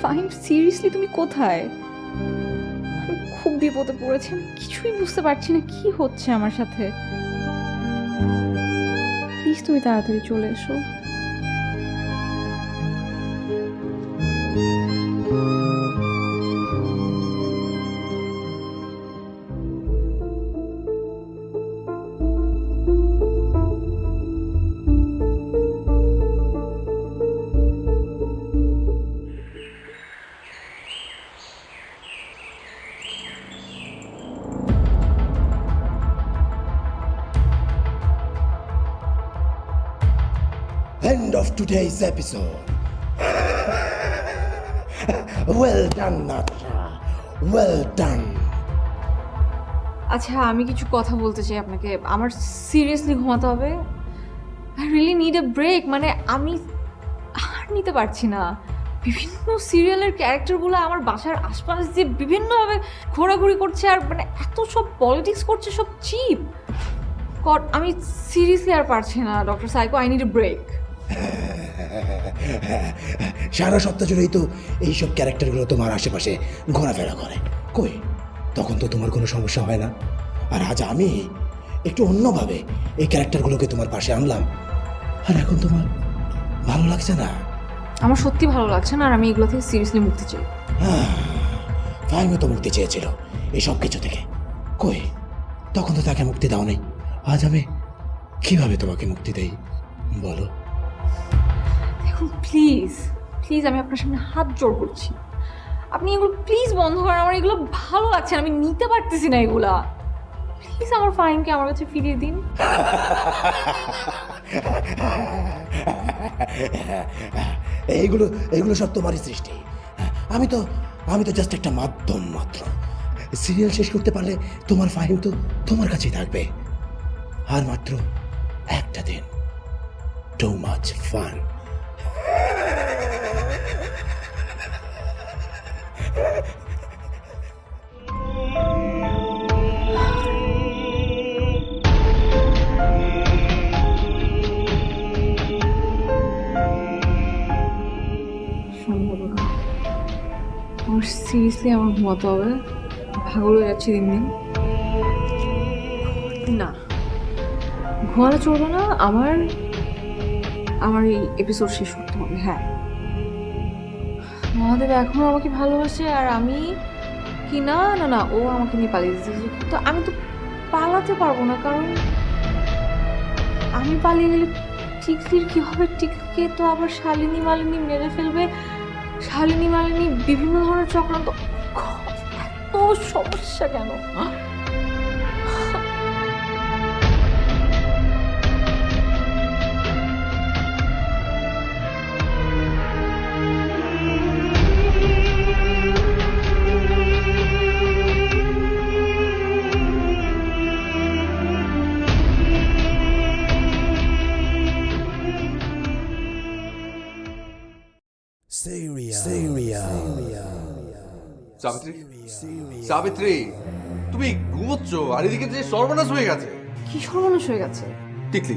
[SPEAKER 2] ফাহিম, সিরিয়াসলি তুমি কোথায়? আমি খুব বিপদে পড়েছি, আমি কিছুই বুঝতে পারছি না কি হচ্ছে আমার সাথে। প্লিজ তুমি তাড়াতাড়ি চলে এসো।
[SPEAKER 7] End of today's episode. Well done, Natasha. Well done.
[SPEAKER 2] আচ্ছা, আমি কিছু কথা বলতে চাই আপনাকে। আমার সিরিয়াসলি ঘুমাতে হবে। I really need a break. মানে আমি আর নিতে পারছি না। বিভিন্ন সিরিয়ালের ক্যারেক্টারগুলো আমার বাসার আশপাশ দিয়ে বিভিন্নভাবে ঘোরাঘুরি করছে, আর মানে এত সব পলিটিক্স করছে, সব চিপ। আমি সিরিয়াসলি আর পারছি না doctor psycho, I need a break.
[SPEAKER 7] সারা সপ্তাহ জুড়েই তো এইসব ক্যারেক্টারগুলো তোমার আশেপাশে ঘোরাফেরা করে। কই, তখন তো তোমার কোনো সমস্যা হয় না। আর আজ আমি একটু অন্যভাবে এই ক্যারেক্টারগুলোকে তোমার পাশে আনলাম, আর এখন তোমার ভালো লাগছে না?
[SPEAKER 2] আমার সত্যি ভালো লাগছে না, আর আমি এগুলো থেকে সিরিয়াসলি মুক্তি চাই।
[SPEAKER 7] ফাহিমও তো মুক্তি চেয়েছিল এই সব কিছু থেকে। কই, তখন তো তাকে মুক্তি দাও নাই। আজ আমি কিভাবে তোমাকে মুক্তি দেই বলো?
[SPEAKER 2] দেখুন প্লিজ প্লিজ, আমি আপনার সামনে হাত জোড় করছি, আপনি এগুলো প্লিজ বন্ধ করেন। আমার এগুলো ভালো লাগছে না, আমি নিতে পারতেছি না এগুলা। প্লিজ আমার ফাহিমকে আমার কাছে ফিরিয়ে দিন।
[SPEAKER 7] এইগুলো এইগুলো সব তোমারই সৃষ্টি। আমি তো জাস্ট একটা মাধ্যম মাত্র। সিরিয়াল শেষ করতে পারলে তোমার ফাহিম তো তোমার কাছেই থাকবে। আর মাত্র একটা দিন। Two much fun.
[SPEAKER 2] সম্ভব না, আমার সিরিয়াসলি আমার ঘুমাতে হবে। ভাগর হয়ে যাচ্ছি দিন দিন। না, ঘুমানো চলবে না, আমার এই এপিসোড শেষ করতে হবে। হ্যাঁ, মহাদেব এখনো আমাকে ভালোবাসে, আর আমি কি না না না ও আমাকে নিয়ে পালিয়ে দিয়েছে। তো আমি তো পালাতে পারবো না, কারণ আমি পালিয়ে গেলে টিকলির কি হবে? টিকলিকে তো আবার শালিনী মালিনী মেরে ফেলবে। শালিনী মালিনী বিভিন্ন ধরনের চক্রান্ত। এত সমস্যা কেন?
[SPEAKER 1] সাবিত্রী, সাবিত্রী, তুমি ঘুমোচ্ছ আর এদিকে যে সর্বনাশ হয়ে গেছে।
[SPEAKER 2] কি সর্বনাশ হয়ে গেছে?
[SPEAKER 1] টিকলি,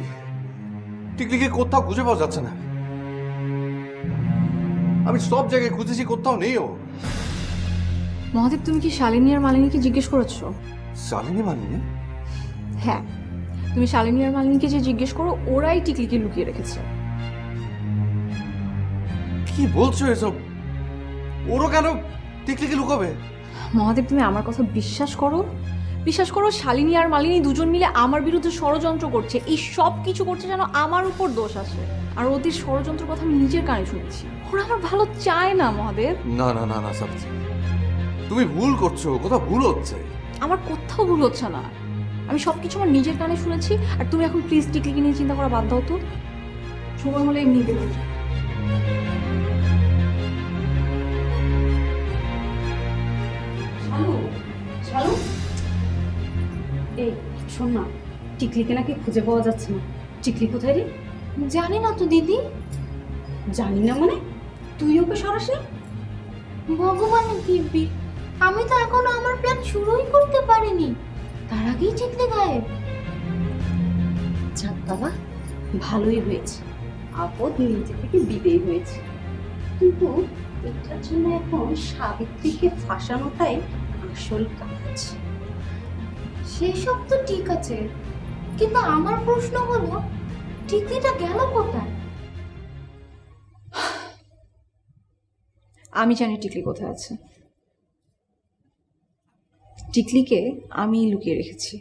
[SPEAKER 1] টিকলিকে কোথাও খুঁজে পাওয়া যাচ্ছে না। আমি সব জায়গায় খুঁজেছি, কোথাও নেই ও।
[SPEAKER 2] মহাদেব, তুমি কি শালিনী আর মালিনীকে জিজ্ঞেস করেছো?
[SPEAKER 1] শালিনী মানিনি?
[SPEAKER 2] হ্যাঁ, তুমি শালিনী আর মালিনীকে যে জিজ্ঞেস করো, ওরাই টিকলিকে লুকিয়ে রেখেছে।
[SPEAKER 1] কি বলছো এসব? ওরও কেন টিকলিকে লুকাবে?
[SPEAKER 2] মহাদেব, তুমি আমার কথা বিশ্বাস করো, বিশ্বাস করো, শালিনী আর মালিনী দুজন মিলে আমার বিরুদ্ধে ষড়যন্ত্র করছে। এই সব কিছু করছে যেন আমার উপর দোষ আসে। আর ওদের ষড়যন্ত্রের কথা আমি নিজের কানে শুনেছি। ওরা আমার ভালো চায় না মহাদেব।
[SPEAKER 1] না না না না সাবিত্রী, তুমি ভুল করছো, কোথাও ভুল হচ্ছে।
[SPEAKER 2] আমার কোথাও ভুল হচ্ছে না, আমি সবকিছু আমার নিজের কানে শুনেছি। আর তুমি এখন প্লিজ টিকলিকে নিয়ে চিন্তা করা বাদ দাও তো। সময় হলে এমনি বেরো।
[SPEAKER 10] শালু, শালু, এই শোন না, টিকলিকে নাকি খুঁজে পাওয়া যাচ্ছে না। টিকলি কোথায় রে?
[SPEAKER 9] জানি না তো দিদি।
[SPEAKER 10] জানি না মানে? তুই ওকে সরাসরি?
[SPEAKER 9] ভগবানের দিব্যি, আমি তো এখনো আমার প্ল্যান শুরুই করতে পারিনি, তার আগেই চিকলে গায়েব।
[SPEAKER 10] যাক বাবা, ভালোই হয়েছে, আপদ নিজে থেকে বিদেয় হয়েছে। কিন্তু এটার জন্য এখন সাবিত্রীকে ফাঁসানোটাই আসল কাজ।
[SPEAKER 9] সেসব তো ঠিক আছে, কিন্তু আমার প্রশ্ন হলো টিকলিটা গেল কোথায়?
[SPEAKER 2] আমি জানি টিকলি কোথায় আছে। টিকলিকে আমি লুকিয়ে রেখেছি।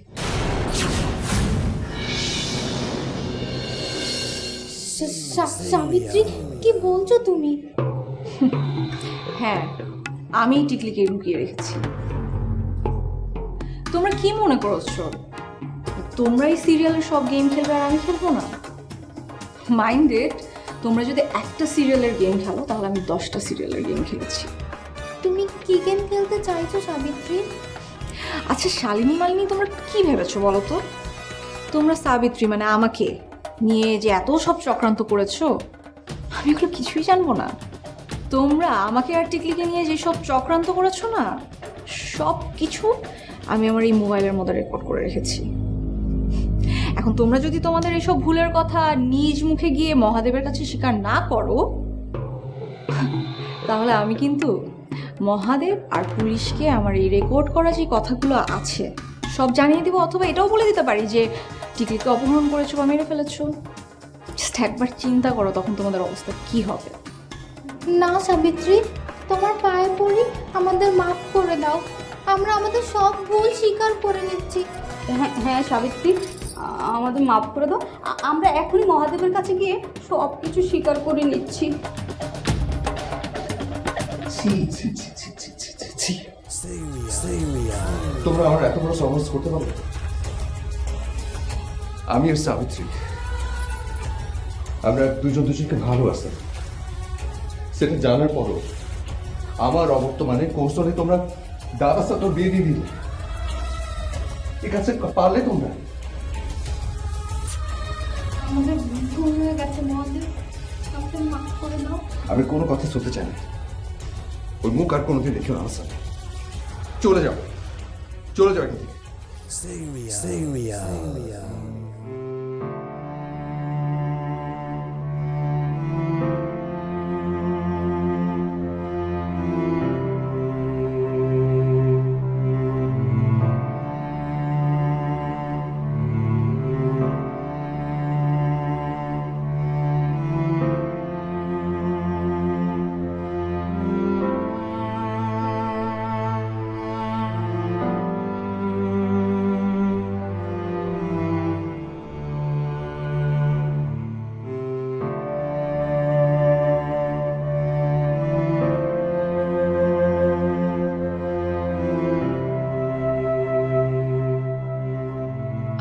[SPEAKER 9] সাবিত্রী, কি বলছো তুমি?
[SPEAKER 2] হ্যাঁ, আমি টিকলিকে লুকিয়ে রেখেছি। তোমরা কি মনে করছো তোমরাই সিরিয়ালের সব গেম খেলবে আর আমি খেলবো না? মাইন্ডেড, তোমরা যদি একটা সিরিয়ালের গেম খেলো তাহলে আমি 10টা সিরিয়ালের গেম খেলেছি।
[SPEAKER 9] তুমি কি গেম খেলতে চাইছো সাবিত্রী?
[SPEAKER 2] আচ্ছা শালিনী মালিনী, তোমরা কি ভেবেছো বলো তো? তোমরা সাবিত্রী মানে আমাকে নিয়ে যে এত সব চক্রান্ত করেছো, আমি এগুলো কিছুই জানবো না? তোমরা আমাকে আর টিকলিকে নিয়ে যে সব চক্রান্ত করেছো না, সব কিছু আমি আমার এই মোবাইলের মধ্যে রেকর্ড করে রেখেছি। এখন তোমরা যদি তোমাদের এইসব ভুলের কথা নিজ মুখে গিয়ে মহাদেবের কাছে স্বীকার না করো, তাহলে আমি কিন্তু মহাদেব আর পুলিশকে আমার এই রেকর্ড করা যে কথাগুলো আছে সব জানিয়ে দিব, অথবা এটাও বলে দিতে পারি যে টিকলিকে অপহরণ করেছো বা মেরে ফেলেছো। জাস্ট একবার চিন্তা করো তখন তোমাদের অবস্থা কি হবে।
[SPEAKER 9] না সাবিত্রী, তোমার পায়ে পড়ি, আমাদের মাফ করে দাও। আমরা আমাদের সব ভুল স্বীকার করে নিচ্ছি।
[SPEAKER 10] হ্যাঁ হ্যাঁ সাবিত্রী, আমাদের মাফ করে দাও। আমরা এখনই মহাদেবের কাছে গিয়ে সব কিছু স্বীকার করে নিচ্ছি।
[SPEAKER 1] তোমরা আমার এত বড় সহজ করতে পারো? আমি আর সাবিত্রী আমরা দুজন দুজনকে ভালোবাসি, সেটা জানার পরও আমার অবর্তমানে কৌশলে তোমরা দাদার সাথে বিয়ে দিয়ে দিলে। এ কাছে পারলে তোমরা?
[SPEAKER 9] আমাদের ভুল হয়ে গেছে মহাদেব, আমাকে মাফ করে দাও।
[SPEAKER 1] আমি কোনো কথা শুনতে চাই না। ওই মুখ আর কোনোদিন দেখো আমার সাথে। চলে যাও, চলে যাও এখান থেকে।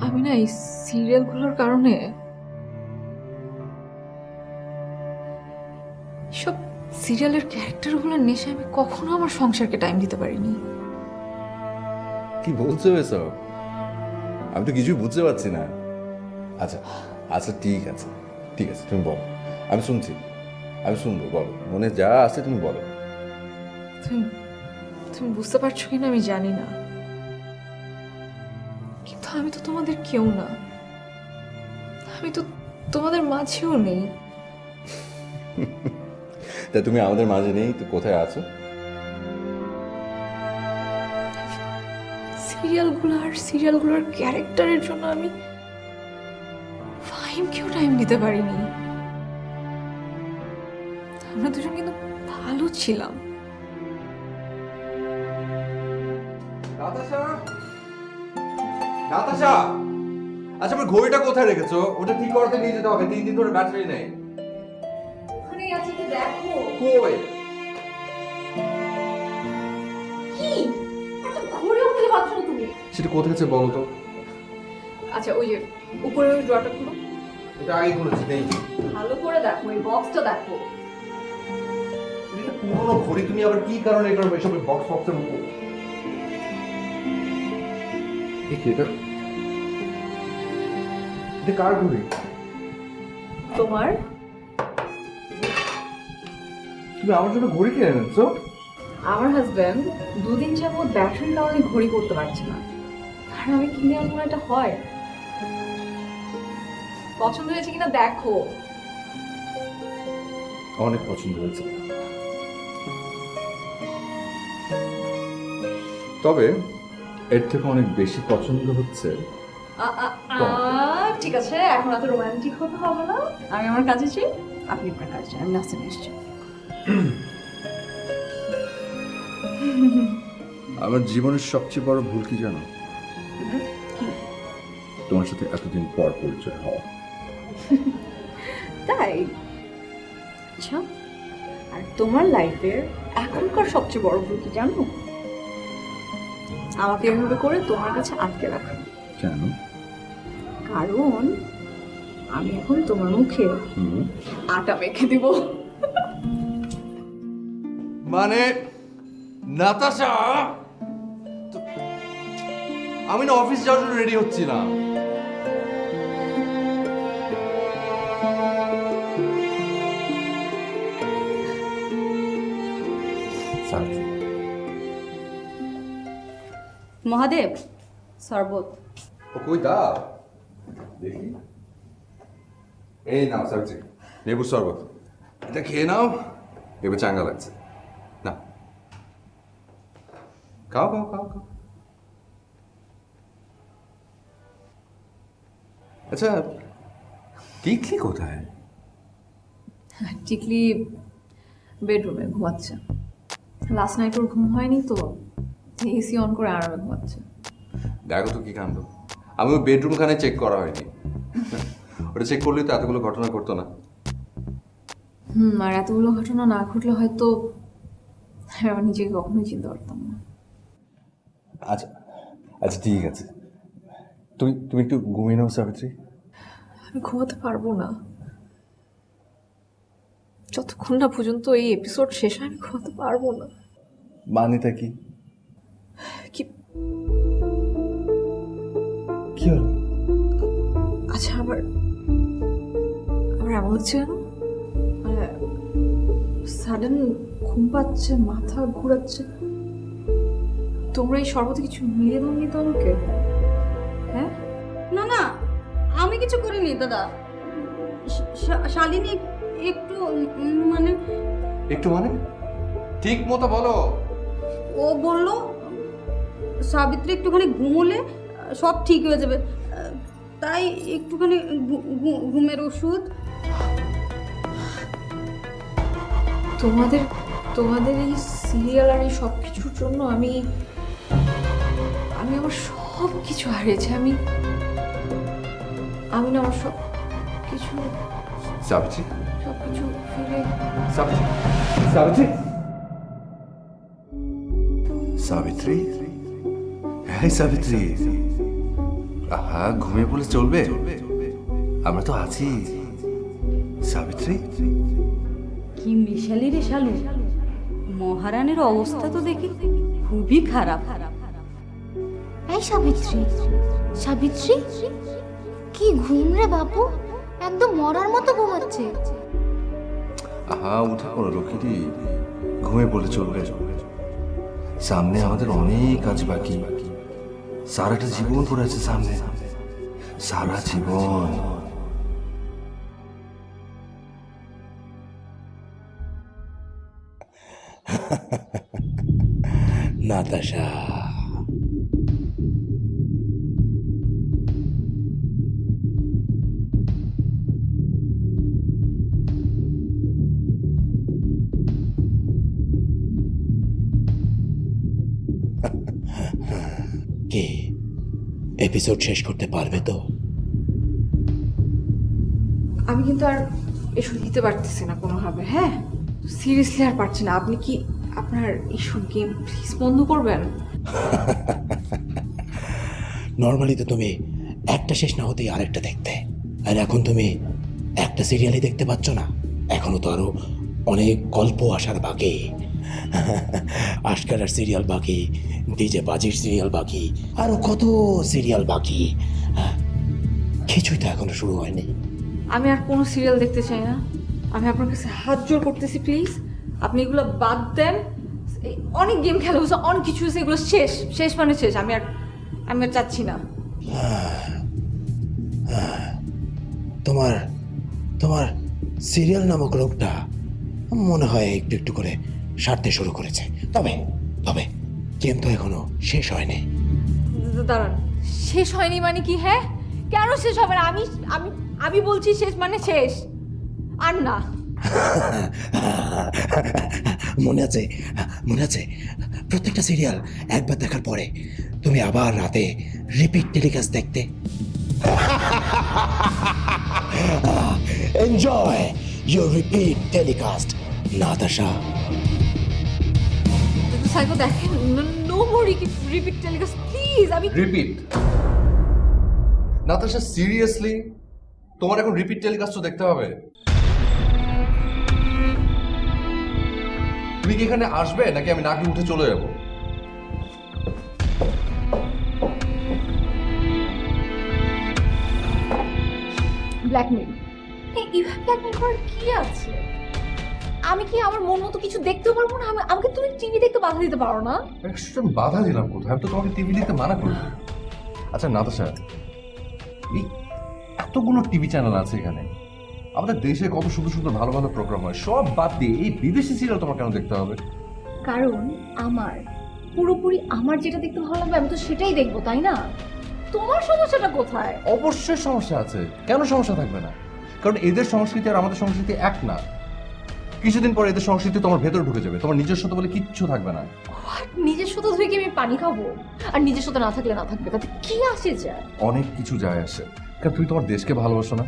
[SPEAKER 2] আমি না এই সিরিয়ালগুলোর কারণে সব সিরিয়ালের ক্যারেক্টারগুলোর নেশায় আমি কখনো আমার সংসারকে টাইম দিতে পারিনি।
[SPEAKER 1] কি বলছো এসব? আমি তো কিছুই বুঝতে পারছি না। আচ্ছা আচ্ছা ঠিক আছে, ঠিক আছে, তুমি বলো, আমি শুনছি, আমি শুনবো, বলো, মনে যা আছে তুমি বলো।
[SPEAKER 2] তুমি তুমি বুঝতে পারছো কিনা আমি জানি না, কিন্তু আমি তো তোমাদের কেউ না। আমি তো তোমাদের মাঝেও নেই।
[SPEAKER 1] তা তুমি আমাদের মাঝে নেই তো কোথায় আছো?
[SPEAKER 2] সিরিয়ালগুলোর ক্যারেক্টারের জন্য আমি ফাহিমকেও টাইম দিতে পারিনি। আমরা দুজন কিন্তু ভালো ছিলাম।
[SPEAKER 1] নাতাশা, আচ্ছা আমার ঘড়িটা কোথায় রেখেছো? ওটা ঠিক করতে নিয়ে যেতে হবে, 3 দিন ধরে ব্যাটারি নেই।
[SPEAKER 2] ওখানে আছে কি দেখো।
[SPEAKER 1] কই?
[SPEAKER 2] কি একটা ঘড়িও খুঁজে পাচ্ছ না তুমি?
[SPEAKER 1] সেটা কোথায় আছে বলো তো?
[SPEAKER 2] আচ্ছা ওই যে উপরে ওই ড্রয়ারটা খুলো।
[SPEAKER 1] এটা আগে খুলেছি, নেই।
[SPEAKER 2] ভালো করে দেখো, এই বক্সটা দেখো।
[SPEAKER 1] এটা পুরনো ঘড়ি, তুমি আবার কি কারণে এটার এসব বক্সের মুখ? এটা কার ঘড়ি?
[SPEAKER 2] তোমার?
[SPEAKER 1] তুমি আমার জন্য ঘড়ি কিনে এনেছো?
[SPEAKER 2] আমার হাজব্যান্ড 2 দিন যাবত ব্যাটারির কারণে ঘড়ি করতে পারছে না, আর আমি কিনে আনবো না, এটা হয়? পছন্দ হয়েছে কিনা দেখো।
[SPEAKER 1] অনেক পছন্দ হয়েছে, তবে এর থেকে অনেক বেশি পছন্দ হচ্ছে।
[SPEAKER 2] ঠিক আছে, এখন এত রোমান্টিক হতে হবে না। আমি আমার কাজে চাই, আপনি আপনার কাজে চাই, আমি নাচতে এসেছি।
[SPEAKER 1] আমার জীবনের সবচেয়ে বড় ভুল কি জানো? তোমার সাথে এতদিন পর পরিচয় হওয়া।
[SPEAKER 2] তাই? আচ্ছা, আর তোমার লাইফের এখনকার সবচেয়ে বড় ভুল কি জানো? আমাকে এভাবে করে তোমার কাছে আটকে রাখা।
[SPEAKER 1] কেন?
[SPEAKER 2] কারণ আমি এখন তোমার মুখে আটা মেখে দিব।
[SPEAKER 1] মানে নাতাশা, আমি না অফিস যাওয়ার জন্য রেডি হচ্ছি না।
[SPEAKER 10] মহাদেব, শরবত।
[SPEAKER 1] ও কই দাও দেখি। এই নাও সাবজি, লেবুর শরবত। এটা খেয়ে নাও, দেখবে চাঙ্গা লাগছে। না, খাও খাও খাও খাও। আচ্ছা, টিকলি কোথায়?
[SPEAKER 2] টিকলি বেডরুমে ঘুমাচ্ছে। লাস্ট নাইট ওর ঘুম হয়নি তো এসি অন করে আরামে ঘুমাচ্ছে।
[SPEAKER 1] দেখো তো কি কাণ্ড, আমি ওই বেডরুম খানে চেক করা হয়নি। ওটা চেক করলে তো এতগুলো ঘটনা ঘটতো না।
[SPEAKER 2] আর এতগুলো ঘটনা না ঘটলে হয়তো আমার নিজেকে কখনোই চিনতে পারতাম না।
[SPEAKER 1] আচ্ছা আচ্ছা ঠিক আছে, তুমি তুমি একটু ঘুমিয়ে নাও সাবিত্রী।
[SPEAKER 2] আমি ঘুমাতে পারবো না, যতক্ষণ না পর্যন্ত এই এপিসোড শেষ হয় আমি ঘুমাতে পারবো না।
[SPEAKER 1] মানেটা কি?
[SPEAKER 2] কি
[SPEAKER 1] কি হলো?
[SPEAKER 2] আচ্ছা, আমার এমন হচ্ছে কেন, মানে সাডেন ঘুম পাচ্ছে, মাথা ঘুরাচ্ছে। তোমরা এই শরবতে কিছু মিলিয়ে দাওনি তো আমাকে? হ্যাঁ?
[SPEAKER 10] না না, আমি কিছু করিনি দাদা। শালিনী একটু মানে
[SPEAKER 1] একটু মানে ঠিক মতো বলো।
[SPEAKER 10] ও বলল সাবিত্রী একটুখানি ঘুমোলে সব ঠিক হয়ে যাবে, তাই একটুখানি ঘুমের ওষুধ।
[SPEAKER 2] তোমাদের এই সিরিয়াল আর এই সব কিছুর জন্য আমি আমার সব কিছু হারিয়েছি। আমি না আমার সব কিছু
[SPEAKER 1] সাবিত্রী,
[SPEAKER 2] ফিরে।
[SPEAKER 1] সাবিত্রী, সাবিত্রী, সাবিত্রী, হ্যাঁ সাবিত্রী। আহা, ঘুমিয়ে পড়লে চলবে, আমরা তো আছি। সাবিত্রী,
[SPEAKER 10] কি মিশালি রে শালু, মহারানীর অবস্থা তো দেখি খুবই খারাপ।
[SPEAKER 9] এই সাবিত্রী, কি ঘুম রে বাপু, একদম মরার মতো ঘুমাচ্ছে।
[SPEAKER 1] আহা উঠে পড়ো লক্ষ্মীটি, ঘুমিয়ে পড়লে চলবে। সামনে আমাদের অনেক কাজ বাকি, সারাটা জীবন পড়ে আছে সামনে, সারা জীবন।
[SPEAKER 7] নাতাশা, কে এপিসোড শেষ করতে পারবে তো?
[SPEAKER 2] আমি কিন্তু আর এসব দিতে পারতেছি না কোনোভাবে। হ্যাঁ, সিরিয়াসলি আর পারছি না। আপনি কি আপনার এইসব গেম প্লিজ বন্ধ করবেন?
[SPEAKER 7] নর্মালি তো তুমি একটা শেষ না হতেই আরেকটা দেখতে, আর এখন তুমি একটা সিরিয়ালই দেখতে পাচ্ছ না। এখনো তো আরো অনেক গল্প আসার বাকি। আশকারার সিরিয়াল বাকি, ডিজে বাজির সিরিয়াল বাকি, আরো কত সিরিয়াল বাকি। কিছুই তো এখনো শুরু হয়নি।
[SPEAKER 2] আমি আর কোনো সিরিয়াল দেখতে চাই না। আমি আপনার কাছে হাত জোর করতেছি, প্লিজ আপনি এগুলো বাদ দেন। অনেক গেম খেলা হয়েছে, অনেক কিছু হয়েছে, এগুলো শেষ শেষ মানে শেষ। আমি আর চাচ্ছি না।
[SPEAKER 7] তোমার তোমার সিরিয়াল নামক রোগটা মনে হয় একটু একটু করে সারতে শুরু করেছে। তবে তবে গেম তো এখনো শেষ হয়নি।
[SPEAKER 2] দাঁড়ান, শেষ হয়নি মানে কি? হ্যাঁ, কেন শেষ হবে না? আমি আমি আমি বলছি শেষ মানে শেষ, আর না।
[SPEAKER 7] মনে আছে, মনে আছে, প্রত্যেকটা সিরিয়াল একবার দেখার পরে তুমি আবার রাতে রিপিট টেলিকাস্ট দেখতে। Enjoy your repeat telecast, Natasha.
[SPEAKER 2] Psycho দেখেন, no more repeat telecast please. আমি
[SPEAKER 1] রিপিট? নাতাশা, সিরিয়াসলি তোমার এখন রিপিট টেলিকাস্টও দেখতে হবে? তুমি কি এখানে আসবে নাকি আমি নাকি উঠে চলে যাবো?
[SPEAKER 2] ব্ল্যাকমেল? এইভাবে ব্ল্যাকমেল করার কি আছে? আমি কি আমার মন মতো কিছু দেখতেও পারবো না? আমাকে তুমি টিভি দেখতে বাধা দিতে পারো না?
[SPEAKER 1] আমি বাধা দিলাম কোথায়? আমি তো তোমাকে টিভি দেখতে মানা করি। আচ্ছা নাতাশা, এই এতগুলো টিভি চ্যানেল আছে এখানে, আমাদের দেশে কত সুন্দর সুন্দর ভালো ভালো প্রোগ্রাম হয়, সব বাদ দিয়ে এই বিদেশি সিরিয়াল তোমার কেন দেখতে হবে?
[SPEAKER 2] কারণ আমার পুরোপুরি আমার যেটা দেখতে ভালো লাগবে আমি তো সেটাই দেখবো, তাই না? তোমার সমস্যাটা কোথায়?
[SPEAKER 1] অবশ্যই সমস্যা আছে, কেন সমস্যা থাকবে না? কারণ এদের সংস্কৃতি আর আমাদের সংস্কৃতি এক না। কিছুদিন পর এদের সংস্কৃতি তোমার ভেতর ঢুকে যাবে, তোমার নিজস্বতা বলে কিচ্ছু থাকবে না।
[SPEAKER 2] নিজস্বতা ধরে কি আমি পানি খাবো? আর নিজস্বতা না থাকলে না থাকবে, তাতে কি আসে যায়?
[SPEAKER 1] অনেক কিছু যায় আসে, কারণ তুমি তোমার দেশকে ভালোবাসো না।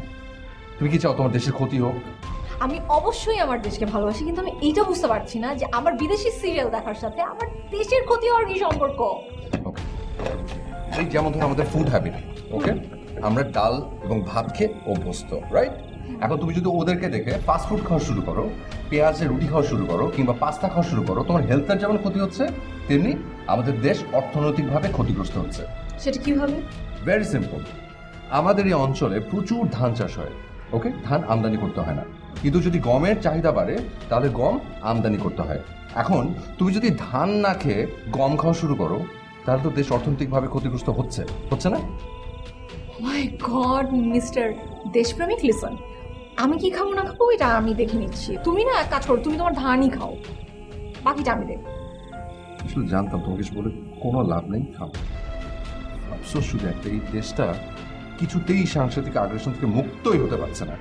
[SPEAKER 1] তুমি কি চাও তোমার দেশের ক্ষতি হোক?
[SPEAKER 2] আমি অবশ্যই আমার দেশকে ভালোবাসি, কিন্তু আমি এইটা বুঝতে পারছি না যে আমার বিদেশি সিরিয়াল দেখার সাথে আমার দেশের ক্ষতি হওয়ার কি সম্পর্ক?
[SPEAKER 1] ওকে, এই যেমন ধরো আমাদের ফুড হ্যাবিট, ওকে, আমরা ডাল এবং ভাত খেয়ে অভ্যস্ত, রাইট? এখন তুমি যদি ওদেরকে দেখে ফাস্ট ফুড খাওয়া শুরু করো, পেঁয়াজের রুটি খাওয়া শুরু করো, কিংবা পাস্তা খাওয়া শুরু করো, তোমার হেলথের যেমন ক্ষতি হচ্ছে, তেমনি আমাদের দেশ অর্থনৈতিকভাবে ক্ষতিগ্রস্ত হচ্ছে।
[SPEAKER 2] সেটা কিভাবে?
[SPEAKER 1] Very simple. আমাদের এই অঞ্চলে প্রচুর ধান চাষ হয়, ওকে, ধান আমদানি করতে হয় না। কিন্তু যদি গমের চাহিদা বাড়ে তাহলে গম আমদানি করতে হয়। এখন তুমি যদি ধান না খেয়ে গম খাওয়া শুরু করো, তাহলে তো দেশ অর্থনৈতিকভাবে ক্ষতিগ্রস্ত হচ্ছে না?
[SPEAKER 2] মাই গড মিস্টার দেশপ্রেমিক, লিসন, আমি কি খাবো না খাবো এটা আমি দেখে নিচ্ছি। তুমি না এক কাজ করো, তুমি তোমার ধানই খাও, বাকিটা আমি দেখবো।
[SPEAKER 1] আসলে জানতাম তোমাকে কিছু বলে কোনো লাভ নেই, খাও। আফসোস শুধু একটা, এই দেশটা কিছুতেই সাংস্কৃতিক আগ্রাসন থেকে মুক্তই হতে পারছে না।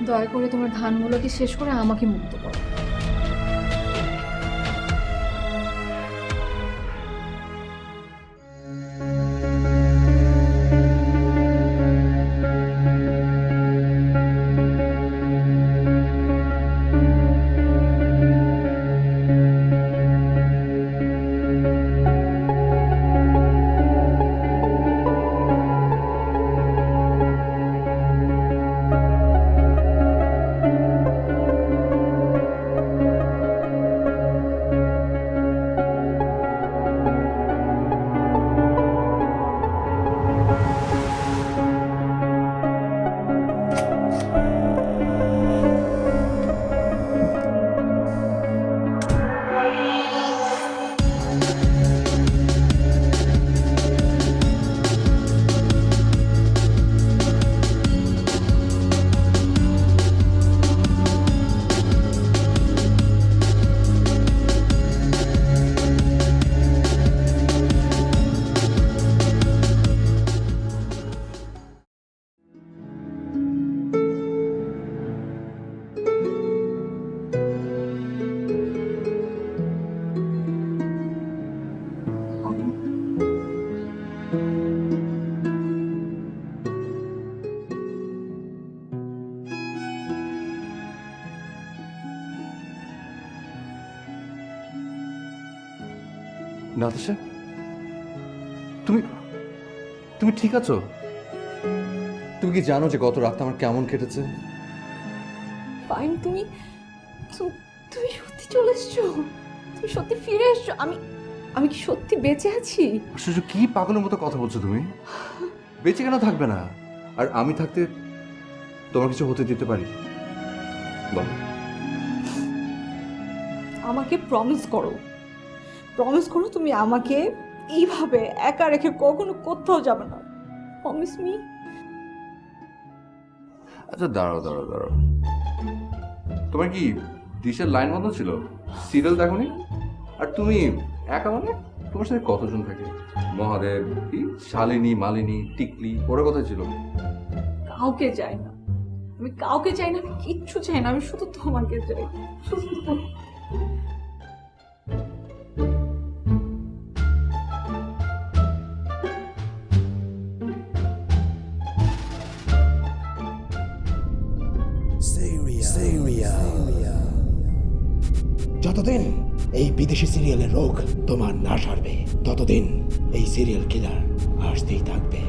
[SPEAKER 2] দয়া করে তোমার ধানগুলোকে শেষ করে আমাকে মুক্ত করো।
[SPEAKER 1] নাতাশা, তুমি তুমি ঠিক আছো? তুমি কি জানো যে গত রাত আমার কেমন কেটেছে?
[SPEAKER 2] ফাইন, তুমি তুমি সত্যি চলে এসছো? তুমি সত্যি ফিরে এসছো? আমি কি সত্যি বেঁচে আছি?
[SPEAKER 1] আশ্চর্য, কি পাগলের মতো কথা বলছো তুমি? বেঁচে কেন থাকবে না? আর আমি থাকতে তোমার কিছু হতে দিতে পারি? বলো।
[SPEAKER 2] আমাকে প্রমিস করো তুমি আমাকে এইভাবে একা রেখে কখনো কোথাও যাবে না। Promise me.
[SPEAKER 1] আচ্ছা দাঁড়াও। তোমার কি ডিশের লাইন বন্ধ ছিল? সিরিয়াল দেখোনি? আর তুমি একা মানে তোমার সাথে কতজন থাকে? মহাদেব, কি শালিনী, মালিনী, টিকলি, ওরা কোথায় ছিল?
[SPEAKER 2] কাউকে চাই না, আমি কাউকে চাই না, আমি কিচ্ছু চাই না, আমি শুধু তোমাকে চাই, শুধু তোমাকে।
[SPEAKER 7] যতদিন এই বিদেশি সিরিয়ালের রোগ তোমার না সারবে ততদিন এই সিরিয়াল কিলার আসতেই থাকবে।